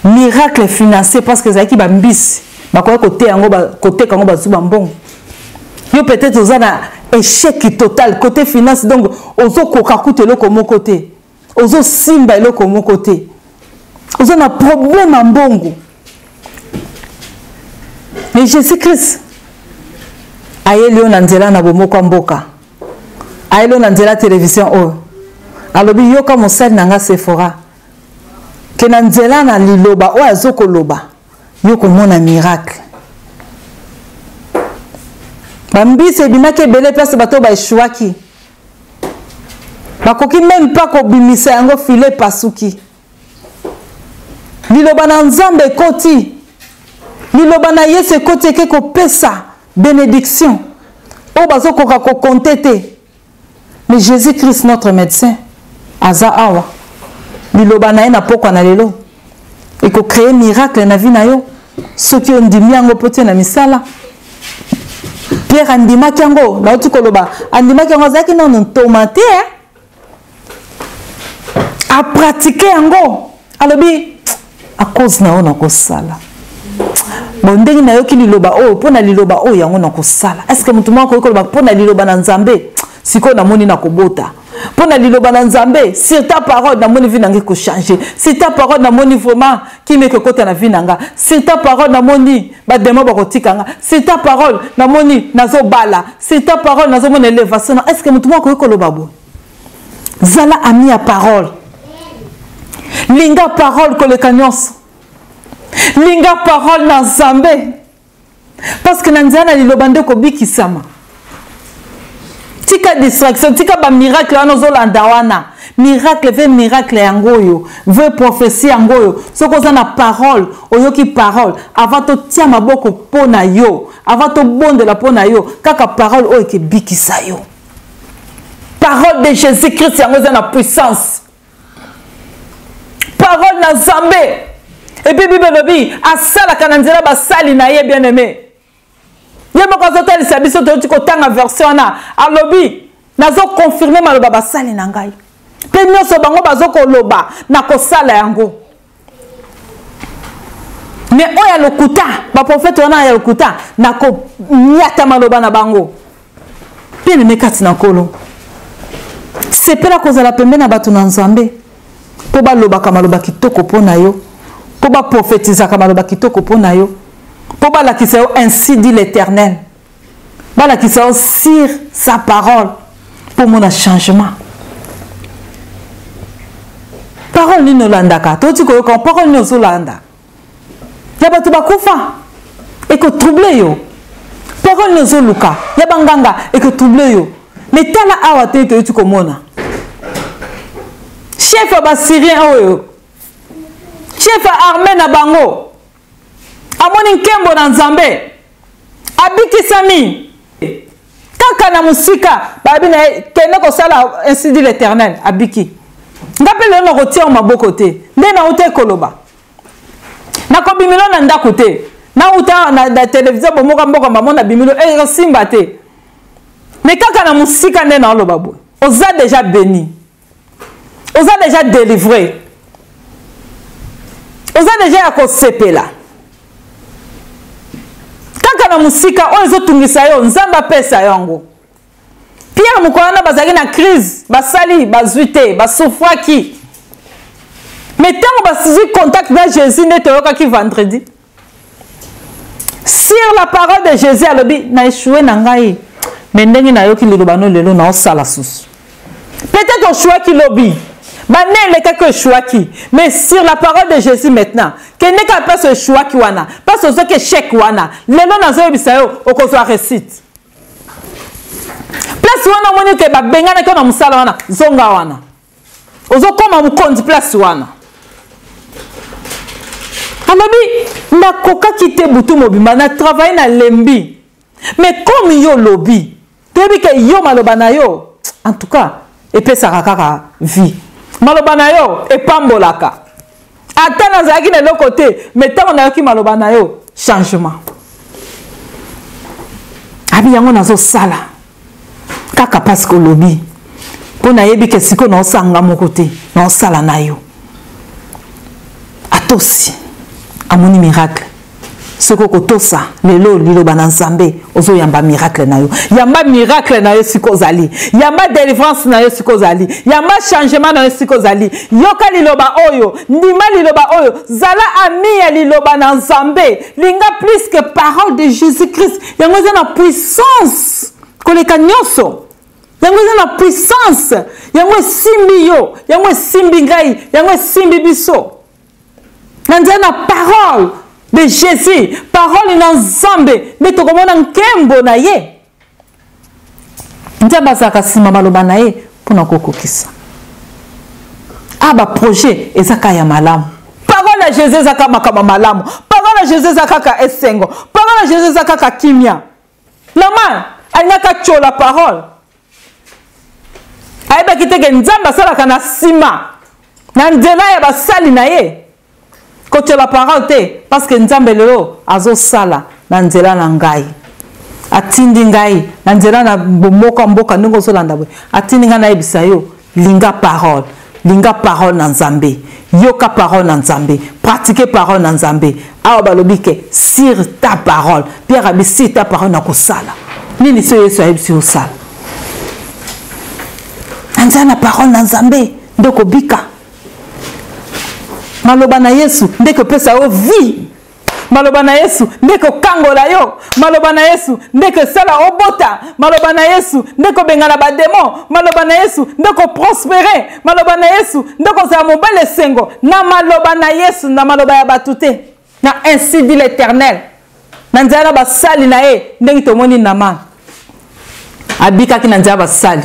Miracle financier parce que zaki ba mbisi bakoya côté yango ba côté kango ba zuba mbongo. Yo peut-être ozana échec total côté finance donc ozo koka kutelo komo côté. Ozo simba eloko moko te. Ozo na problème en bongo. Mais Jésus-Christ ayeli na nzela na bomoko mboka. Ayeli na nzela télévision o. Alobi yoka mosali nanga Sephora. Ke na nzela na liloba o azoko loba. Yoko mona miracle. Bambise bimake bele place bato ba échouaki. Bakoki même pas kobimisa yango filet pasuki. Liloba na Nzambe koti. Liloba na Yesu koti ke ko pesa bénédiction. O bazoko ka ko kontete. Mais Jésus-Christ notre médecin aza awa. Liloba na na poko na lelo. Et ko créer miracle na vie na yo. Soki ondimi yango pote na misala. Pierre andima kango na otu koloba andima kango zaki non tomate à pratiquer yango alobi à cause na ona ko sala bon ndenge na yo ki liloba o pona liloba o yango na ko sala est-ce que mutu moko ko loba pona liloba na Nzambe siko na moni na kobota pona liloba na Nzambe si ta parole na moni vie nanga ko changer si ta parole na moni vraiment qui me kota na vie nanga si ta parole na moni ba demo ba kotikanga si ta parole na moni nazo bala si ta parole nazo mona élévation est-ce que mutu moko ko loba bo zala ami à parole. Linga parole que le canyons. Linga parole na Nzambe. Parce que Nanzana li lobande ko bikisama. tika distraction tika ba miracle wana ozolanda wana miracle ve miracle yango oyo ve prophétie yango oyo soki oza na parole oyoki parole avant totia maboko mpo na yo avant tobondela mpo na yo kaka parole oyo ekebikisa yo parole de Jésus-Christ yango eza na puissance parole na Nzambe et puis Bible lobi asalaka na nzela basali na ye bien aimé ye moko azotalisa biso toyoti kotanga version wana alobi nazo confirme maloba basali na ngai mpe nyonso bango bazokoloba na kosala yango me oyo ya lokuta baprofete wana ya lokuta na konyata maloba na bango mpe neme kati na nkolo sepela kozala pembe na bato na Nzambe mpo balobaka maloba kitoko mpo na yo mpo baprofetizaka maloba kitoko mpo na yo mpo balakisa yo ainsi dit l'Éternel balakisa yo sur sa parole pour mon changement parole nini olandaka toti koyoka parole nini ozolanda ya bato bakufa ekotrouble yo parole nini ozoluka ya banganga ekotrouble yo me tala awa te toyoti komona chef ya basyrien oyo chef ya armée na bango amoni nkembo na Nzambe abikisami kaka na musika babi na kende kosala ainsi dit l'Éternel abiki ngape lelo na kotia maboko te nde na uta koloba na kobimilo na ndako te na uta na télévision bomoka mboka mamona bimilo simba te mais kaka na musika nde na oloba boy oza déjà béni oza déjà délivré oza déjà ya kosepela kaka na musika oyo ezotungisa yo Nzambe apesa yango Pierre mukolana bazaki na crise basali bazwi te basufraki mais tango bazwi contact na Jésus nde toyokaki vendredi sur la parole de Jésus alobi na échoué na ngai mais ndenge nayoki liloba no lelo na osala susu peut-être oshuaki lobi banele quelque choaki mais sur la parole de Jésus maintenant que n'est qu'à pas ce choaki wana pas ce que chèque wana lelo nazo bisayo okozwa récite place wana moni ke ba bengana ko na musala wana zonga wana ozo koma mukonzi place wana alobi na koka kite butu mobimba na travailler na lembi mais comme yo lobi tobi ke yo maloba na yo en tout cas epesaka kaka vie maloba na yo epambolaka ata nazalaki na eloko te mais ntango nayoki maloba na yo changement abi yango nazosala kaka parce que olobi mpo nayebi ke sikoyo naosanga moko te naosala na yo atosi amoni miracle soki okotosa lelo liloba na Nzambe ozoyamba miracle na yo yamba miracle na yo siko ozali yamba délivrance na yo siko ozali yamba changement na yo siko ozali yoka liloba oyo ndima liloba oyo zala ami ya liloba na Nzambe linga plus que parole de Jésus-Christ yango eza na puissance koleka nyonso yango eza na puissance yango esimbi yo yango esimbi ngai yango esimbi biso na nzela na parole de Jésus, parole na Nzambe, mais to komona nkembo na ye. Nzambe azaka sima maloba na ye pona kokokisa. Aba projet ezaka ya malamu. Parole de Jésus ezaka makama malamu. Parole de Jésus ezaka ka esengo. Parole de Jésus ezaka ka kimia. Lama anyaka chola parole. Aiba kiteke Nzambe asalaka na sima. Na nzela ya basali na ye. Kote la parole te parce que Nzambe lelo azo sala na nzela na ngai atindi ngai na nzela na bomoka mboka ndongo zolanda bwe atindi ngai na ebisa yo linga parole na Nzambe yoka parole na Nzambe pratiquer parole na Nzambe awa balobi ke sur ta parole Pierre abisi ta parole na kosala nini so Yesu ayebisi osala nzela na parole na Nzambe ndoko bika maloba na Yesu ndeko pesa yo vie maloba na Yesu ndeko kangola yo maloba na Yesu ndeko sala obota maloba na Yesu ndeko bengana ba démon maloba na Yesu ndeko prospérer maloba na Yesu ndeko za mobile sengo na maloba na Yesu na maloba ya batute na ainsi dit l'Éternel na nzala basali na ye ndenge tomoni nama abika ki na nzamba sali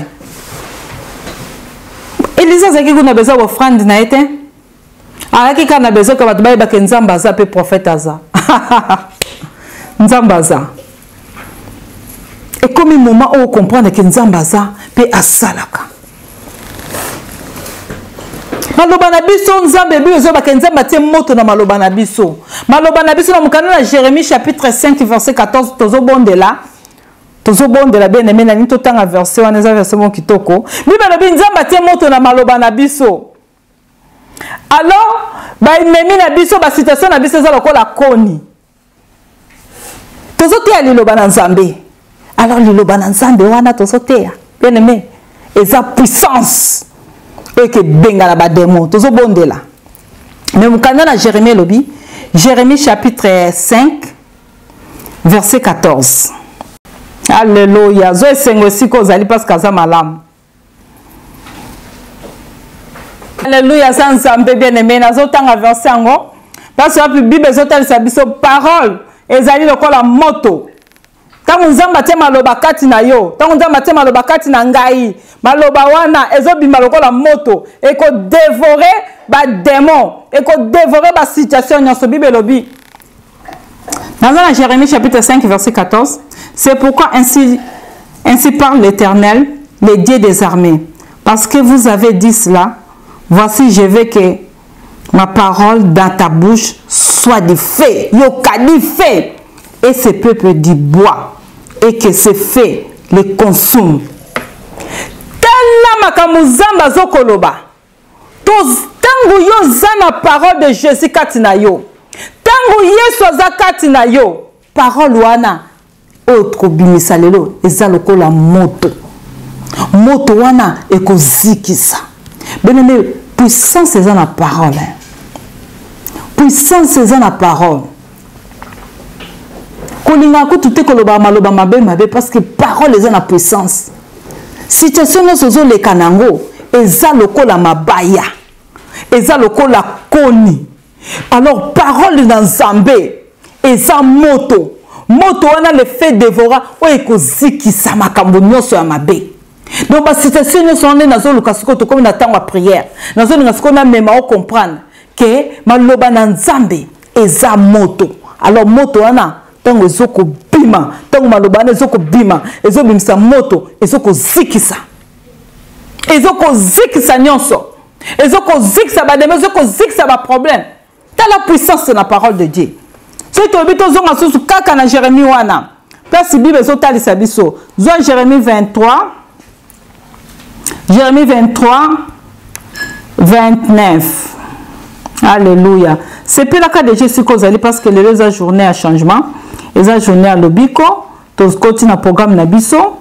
Elisa zaki kuna besoin d'offrande na été alaki kana besoin ka bato bayeba ke nzamba aza pe prophète aza nzamba aza et comme moment où comprendre que nzamba aza pe asalaka maloba na biso nzambe biso ba ke nzamba tie moto na maloba na biso na mukana na Jérémie chapitre 5 verset 14 tozo bondela bien aimé na nito tanga verset wana za verset mon kitoko bible lobi nzamba tie moto na maloba na biso alors ba memi na biso ba situation na biso za lokola koni tozo tia liloba na nzambe alors liloba na nzambe wana tozo tia bien aimé eza puissance et que benga la ba démon tozo bondela mais mukana na Jérémie lobi Jérémie chapitre 5 verset 14. Alléluia. Zo esengo siko zali parce kaza malam. Alléluia. Sans nzambe bien aimé na zo tanga verset ngo. Parce que Bible zo talisa biso parole ezali lokola moto. Tangu nzamba te maloba kati na yo, tangu nzamba te maloba kati na ngai, maloba wana ezobima lokola moto eko dévorer ba démon, eko dévorer ba situation nyonso Bible lobi. Dans la Jérémie chapitre 5 verset 14, c'est pourquoi ainsi parle l'Éternel, le Dieu des armées. Parce que vous avez dit cela, voici je veux que ma parole dans ta bouche soit du feu. Yoka du feu. Et ce peuple du bois. Et que ce feu les consume. Tala makamuzamba zokoloba. Tangu yo zana parole de Jésus katina yo. Tangu Yesu azakati na yo parole wana autre bimisa lelo eza lokola moto wana ekozikisa benene puissance eza na parole puissance eza na parole kolinga ko tuté koloba maloba mabe parce que parole eza na puissance situation nyonso zoleka nango eza lokola mabaya eza lokola koni. Alors, parole dans Zambé, et ça moto wana le fait dévora, ou ekoziki sa makambo nyonso ya mabe. Donc, la situation nyonso wana nazo lukasuko to comme na tango à prière. Nazo lukasuko na mema o comprendre que maloba na Nzambe eza moto. Alors, moto wana tango ezoko bima, tango maloba na ezoko bima, ezobimisa moto, ezoko zikisa. Ezoko zikisa nyonso. Ezoko zikisa ba deme, ezoko zikisa ba problème. La puissance de la parole de Dieu. C'est que tu as dit kaka na Jérémie wana. Place Bible zotali sabiso. Zo Jérémie 23. Jérémie 23 29. Alléluia. C'est plus la cas de Jésus kozali parce que les journée à changement, les journée à lobiko, tous continue na programme na biso.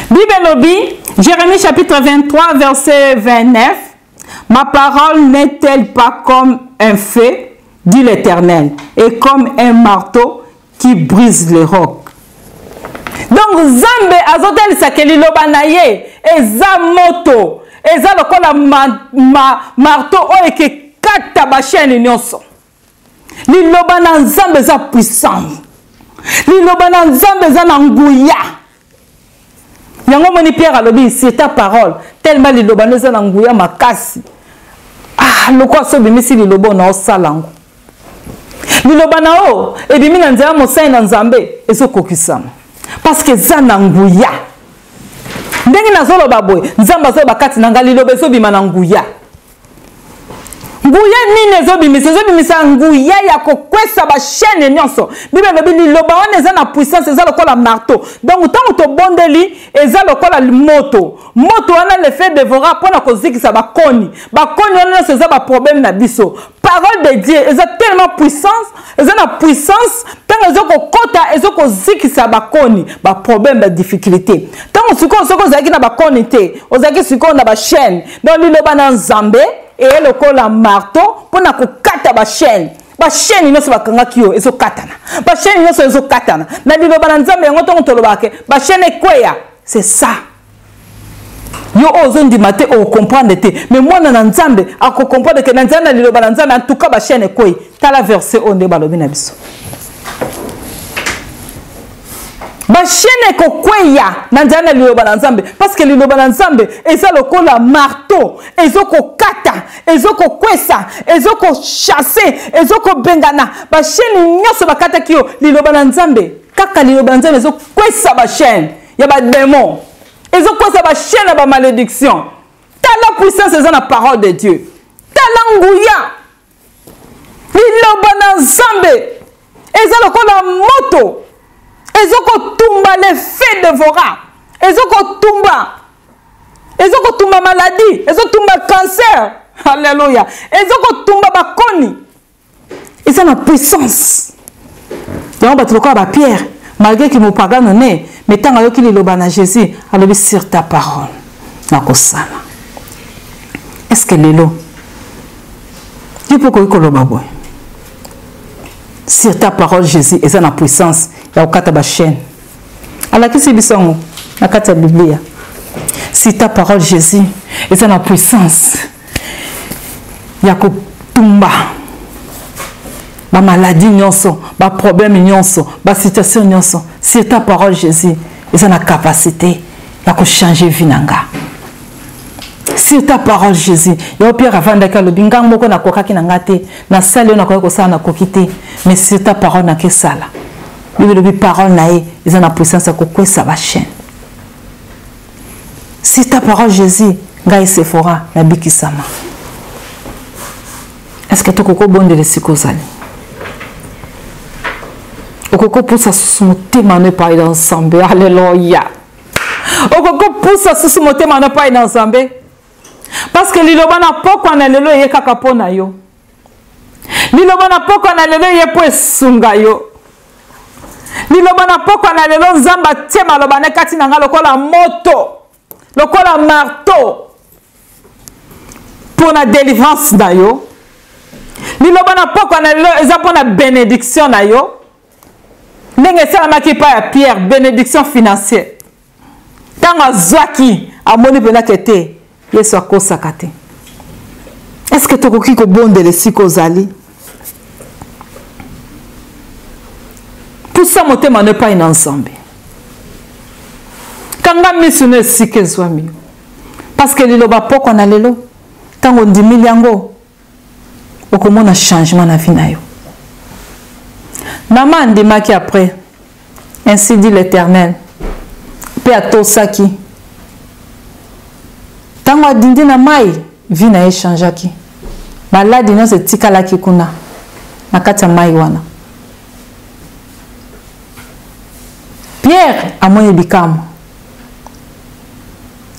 Bible lobi Jérémie chapitre 23 verset 29. Ma parole n'est-elle pas comme un feu, dit l'Éternel, et comme un marteau qui brise les rocs. Donc Zambe azotel sakeli loba na ye eza moto eza lokola marteau oyo ke kata ba chaîne nyonso. Liloba na Nzambe eza puissant. Liloba na Nzambe eza na nguya. Yango moni Pierre alobi c'est ta parole tellement liloba neza na nguya makasi. Ah lokwa so bimisi liloba na osalango. Liloba na o ebimi na nzela mosai na Nzambe ezokokisama. Parce que za na nguya. Ndenge nazoloba boye Nzamba zo bakati na ngali liloba so bima na nguya. Nguya nini ezobimisa nguya ya kokwesa ba chaîne nyonso. Bible lobi liloba wana eza na puissance eza lokola marteau. Donc tant to bondeli eza lokola moto. Moto wana le fait dévorer pona kozikisa ba koni. Ba koni wana eza ba problème na biso. Parole de Dieu eza tellement puissance, eza na puissance tant ezoko kota ezoko zikisa ba koni, ba problème ba difficulté. Tant soko zaki na ba koni te, ozaki siko na ba chaîne. Donc liloba na Nzambe et le col à marteau pour na kokata ba chaîne. Ba chaîne nyonso bakanga kiyo ezo katana. Ba chaîne nyonso ezo katana. Na liloba na Nzambe yango to tolobake. Ba chaîne ekweya. C'est ça. Yo ozo ndimate o comprendre te. Mais moi na Nzambe ako comprendre que na Nzambe liloba na Nzambe en tout cas ba chaîne ekweyi. Tala verset onde balobi na biso. ba chaîne ko kweya na nzana liloba na nzambe parce que liloba na nzambe eza lokola marteau ezoko kata ezoko kwesa ezoko chasser ezoko bengana ba chaîne nyoso bakata kiyo liloba na nzambe kaka liloba na nzambe ezoko kwesa ba chaîne ya ba démon ezoko kwesa ba chaîne ba malédiction tala puissance eza na parole de Dieu tala nguya liloba na nzambe eza lokola moto ezoko tumba les faits dévorants ezoko tumba maladie ezoko tumba cancer alléluia ezoko tumba bakoni eza na puissance yango bato lokola ba Pierre malgré qu'il mopagano ne mais ntango ayoki liloba na Jésus alobi sur ta parole nakosala. Est-ce que lelo tu peux koloba boy sur ta parole Jésus eza na puissance ya okata ba chaîne alakisi bisongo na kata Biblia sur ta parole Jésus eza na puissance ya kotumba ba maladie nyonso ba problème nyonso ba situation nyonso sur ta parole Jésus eza na capacité ya ko changer vie nanga. Sur ta parole Jésus yo Pierre avanda ka lobi ngang moko na kokaki na ngate na sale na ko sala na kokite mais sur ta parole na ke sala lobi parole na e ils na puissance ya kokwesa ba chaîne. Sur ta parole Jésus ngai Sephora na bikisama. Est-ce que tu koko bonde le sikozali okoko pousa motema ne pas dans ensemble alléluia okoko pousa motema ne pas dans ensemble parce que liloba na poko na lelo ye kaka pona yo liloba na poko na lelo ye po esunga yo liloba na poko na lelo nzamba tema loba ne kati na nga lokola moto lokola marteau pour la délivrance na yo liloba na poko na lelo eza pour la bénédiction na yo ndenge esalamaki pa ya Pierre bénédiction financière ntango azwaki amoni mpena kete Yesu akosaka te. Est-ce que tokoki kobondela esika ozali pusa motema ne pas na nzambe kanga misu na esika ezwami parce que liloba poko na lelo ntango ndimili yango okomona changement na vie na yo. Maman ndimaki après ainsi dit l'Éternel pe atosaki tango adindi na mai vie na échangeaki maladi nyonso etikalaki kuna na kati ya mai wana. Pierre amoni bikamo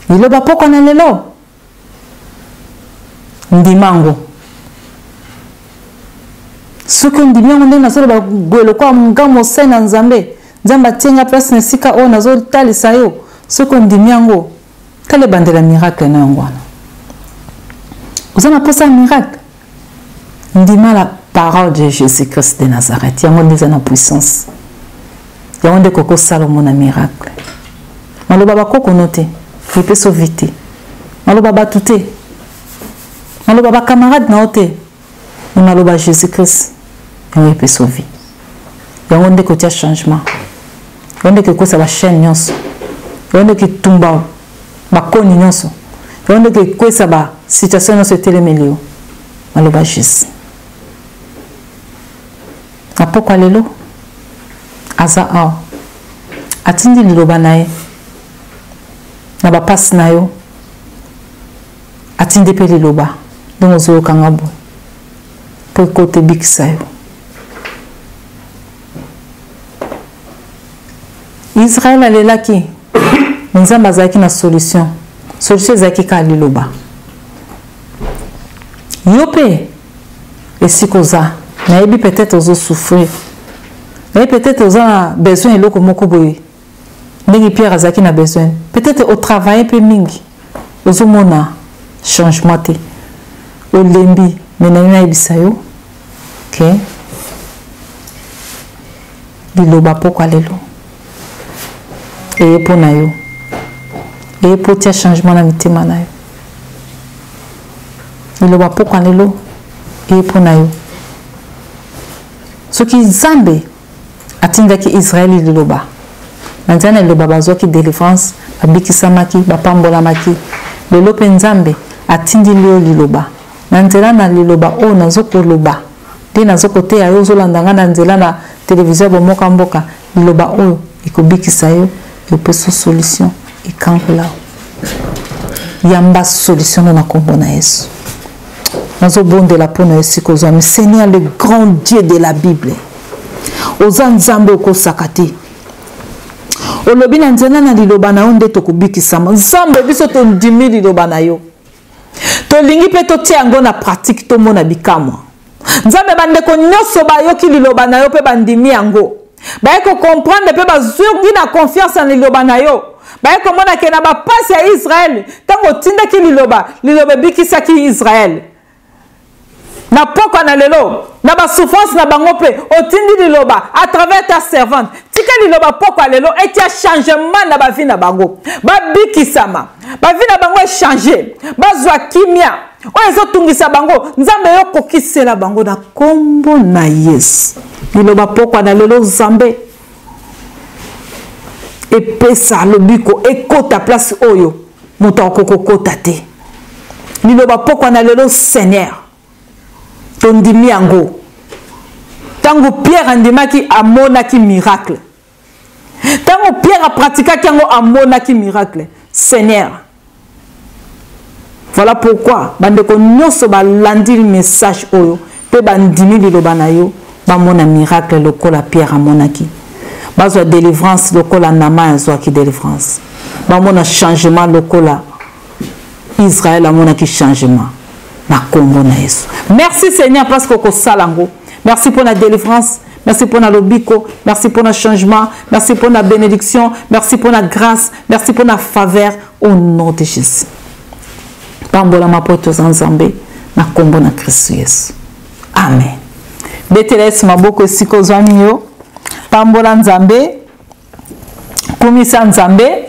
liloba poko na lelo ndimango soki ndimi yango ndenge nazoloba boye lokola ngamo se na nzambe nzambe atienga place na esika oyo nazotalisa yo soki ndimi yango tala ebandela miracle na yango wana oza na posa ya miracle ndima la parole de Jésus-Christ de Nazareth yango nde eza na puissance yango nde kokosala omona miracle maloba bakokono te epeso vi te maloba bato te maloba bacamarade na yo te maloba Jésus-Christ yango epeso vi yango nde kotia changement yango nde kokosa bachaîne nyonso yango nde kotumba bakoni nyonso yango nde kokwesa basituation nyonso etelemeli yo maloba Jésus na pokwa lelo aza awa atindi liloba na ye na bapasi na yo atindi mpe liloba ndenge ozoyokanga boye mpo ekota ebikisa yo. Israël alelaki nzambe azalaki na solution ezalaki kaka liloba yo mpe esika oza nayebi peut-être ozosouffrir nayebi peut-être oza na besoin eloko moko boye ndenge Pierre azalaki na besoin peut-être otravaille mpe mingi ozomona changement te olembi me nani nayebisa yo ke liloba pokwa lelo eye mpo na yo eye mpo tia changement na mitema na yo liloba pokwa lelo eye mpo na yo soki nzambe atindaki Israeli liloba Nanzana le babazo qui délivrance babiki samaki bapambola maki le lope nzambe atindi lio liloba nanzela na liloba o nazoko loba de nazoko te ayo zolandanga na nzela na télévision bomoka mboka liloba o ikobikisa yo epeso solution ikankola yamba solution na kombo na Yesu nazo bondela pona Yesu kozami Seigneur le grand Dieu de la Bible oza nzambe okosakati olobi na nzela na liloba na yo nde tokobikisama nzambe biso tondimi liloba na yo tolingi mpe totia yango na pratique tomona bikamwa nzambe bandeko nyonso bayoki liloba na yo mpe bandimi yango baye kocomprendre mpe bazwingi na confiance na liloba na yo baye komona ke na bapasi ya Israel ntango otindaki liloba ebikisaki Israel na poko na lelo na ba souffrance na bango pe otindi liloba à travers ta servante tika liloba poko lelo etia changement na ba vie na bango ba bikisama ba vie na bango changer bazwa kimia o ezotungisa bango nzambe yo kokisela bango na kombo na Yesu liloba poko na lelo zambe epesa lobiko ekota place oyo moto okokota te liloba poko na lelo Seigneur tondimi yango tango Pierre andimaki amonaki miracle tango Pierre a pratiqué yango amonaki miracle Seigneur voilà pourquoi bandeko nyonso balandi message oyo pe bandimi liloba na yo bamona miracle lokola Pierre amonaki bazwa délivrance lokola Nama azwaki délivrance bamona changement lokola Israël amonaki changement. Merci Seigneur parce que Salango. Merci pour la délivrance. Merci pour la lobiko. Merci pour le changement. Merci pour la bénédiction. Merci pour la grâce. Merci pour la faveur. Au nom de Jésus. Pambola ma poto zanzambe. Na kombo na Christ Yesu. Amen. Beteles maboko siko zwanyo. Pambola nzambe. Kumisa nzambe.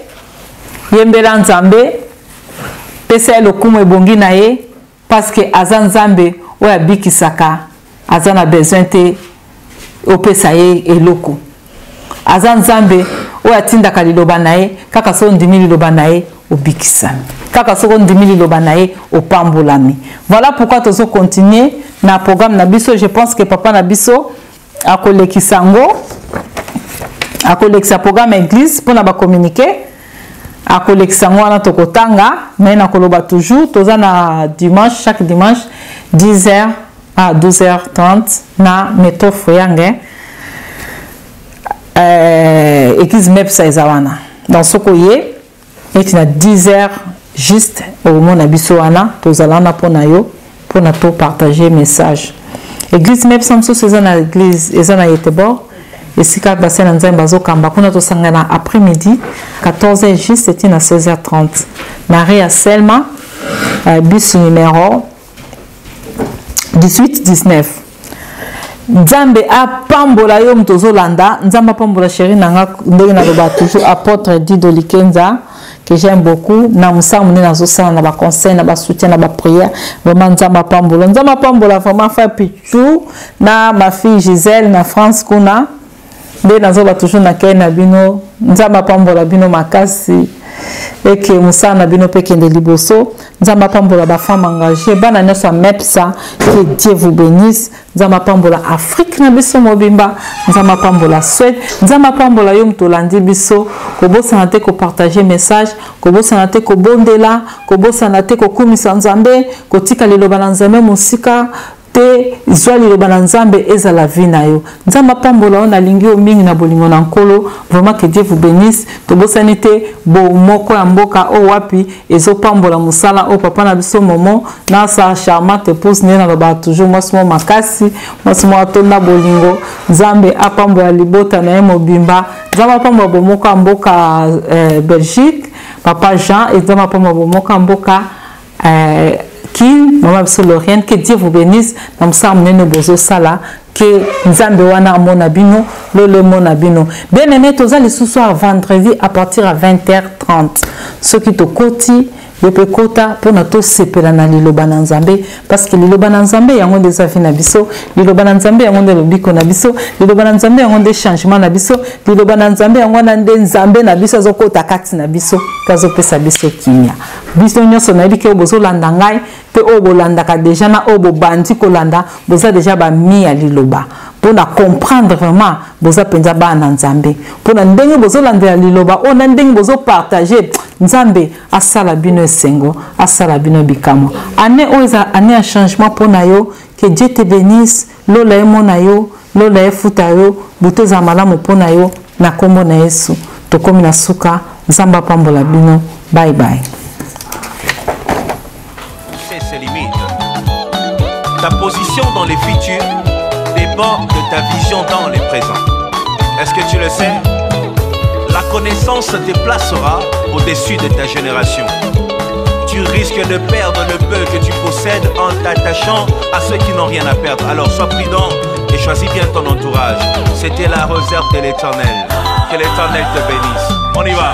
Yembela nzambe. Pesa lo kumu ebongi na ye. Parce que azan nzambe oya bikisaka azana besoin te opesa ye eloko azan nzambe oya tindaka liloba na ye kaka so ndimi liloba na ye obikisami kaka so ndimi liloba na ye opambolami. Voilà pourquoi tozo continuer na programme na biso. Je pense que papa na biso akolekisa ngo akolekisa programme église pour na ba communiquer à collection wana tokotanga mais na koloba toujours toza na dimanche chaque dimanche 10h à 12h30 na métro Foyange église mepsa ezawana dans sokoye et na 10h juste au mona biso wana tozalana pona yo pona to partager message église mepsa mso sezana église ezana yetebor. Et si quand bassin en Zamba Zokamba, qu'on a tout sangana après-midi, 14h juste, c'était à 16h30. Marie à Selma, bus numéro 18-19. Nzambe a pambola yom tozolanda, Nzamba pambola chéri nanga ndenge na loba toujours apôtre Dido Likenza que j'aime beaucoup. Na musa mune na zosala na ba conseil na ba soutien na ba prière. Vraiment Nzamba pambola vraiment fait pichou na ma fille Gisèle na France kuna. Nde nazoba toujours na kei na bino nzamba pambola bino makasi eke musa na bino peke de liboso nzamba pambola ba femme engagée bana nyonso mepsa que Dieu vous bénisse nzamba pambola Afrique na biso mobimba nzamba pambola Suède nzamba pambola yo mtolandi biso ko bosana te ko partager message ko bosana te ko bondela ko bosana te ko kumisa nzambe ko tika liloba na nzambe musika te zwali le banzambe eza la vie na yo nzamba pambola on alingi o mingi na bolingo na nkolo. Vraiment que Dieu vous bénisse to bosani te bo moko ya mboka o wapi ezo pambola musala o papa na biso momo na sa charmante épouse ne na ba toujours mosmo makasi mosmo atonda bolingo nzambe apambola libota na ye mobimba nzamba pambola bo moko ya mboka Belgique papa Jean et nzamba pambola bo moko ya mboka Maman Lorraine, que Dieu vous bénisse. Nous sommes menés bozo sala que Nzambe wana mona bino le mona bino. Bien aimé, tous les soirs vendredi à partir à 20h30. Ceux qui te côté yo pe kota pona to sepela na liloba na Nzambe parce que liloba na Nzambe yango nde zafi na biso, liloba na Nzambe yango nde lobiko na biso, liloba na Nzambe yango nde changement na biso, liloba na Nzambe yango na nde Nzambe na biso azokota kati na biso kazo pesa biso kimia. Biso nyonso na yebike obozo landa ngai pe obo landa ka déjà na obo bandi ko landa boza déjà ba mi ya liloba pour comprendre vraiment boza penza ba na Nzambe pour ndenge bozo landa liloba ona ndenge bozo partager Nzambe asala bino esengo asala bino bikamo année oza année un changement pour na yo. Que Dieu te bénisse lola emona yo lola efuta yo butoza malamu pour na yo na kombo na Yesu tokomi na suka Nzamba pambola bino. Bye bye. Ses limites. Ta position dans les futurs dépend de ta vision dans les présents. Est-ce que tu le sais? La connaissance te placera au-dessus de ta génération. Tu risques de perdre le peu que tu possèdes en t'attachant à ceux qui n'ont rien à perdre. Alors sois prudent et choisis bien ton entourage. C'était la réserve de l'Éternel. Que l'Éternel te bénisse. On y va.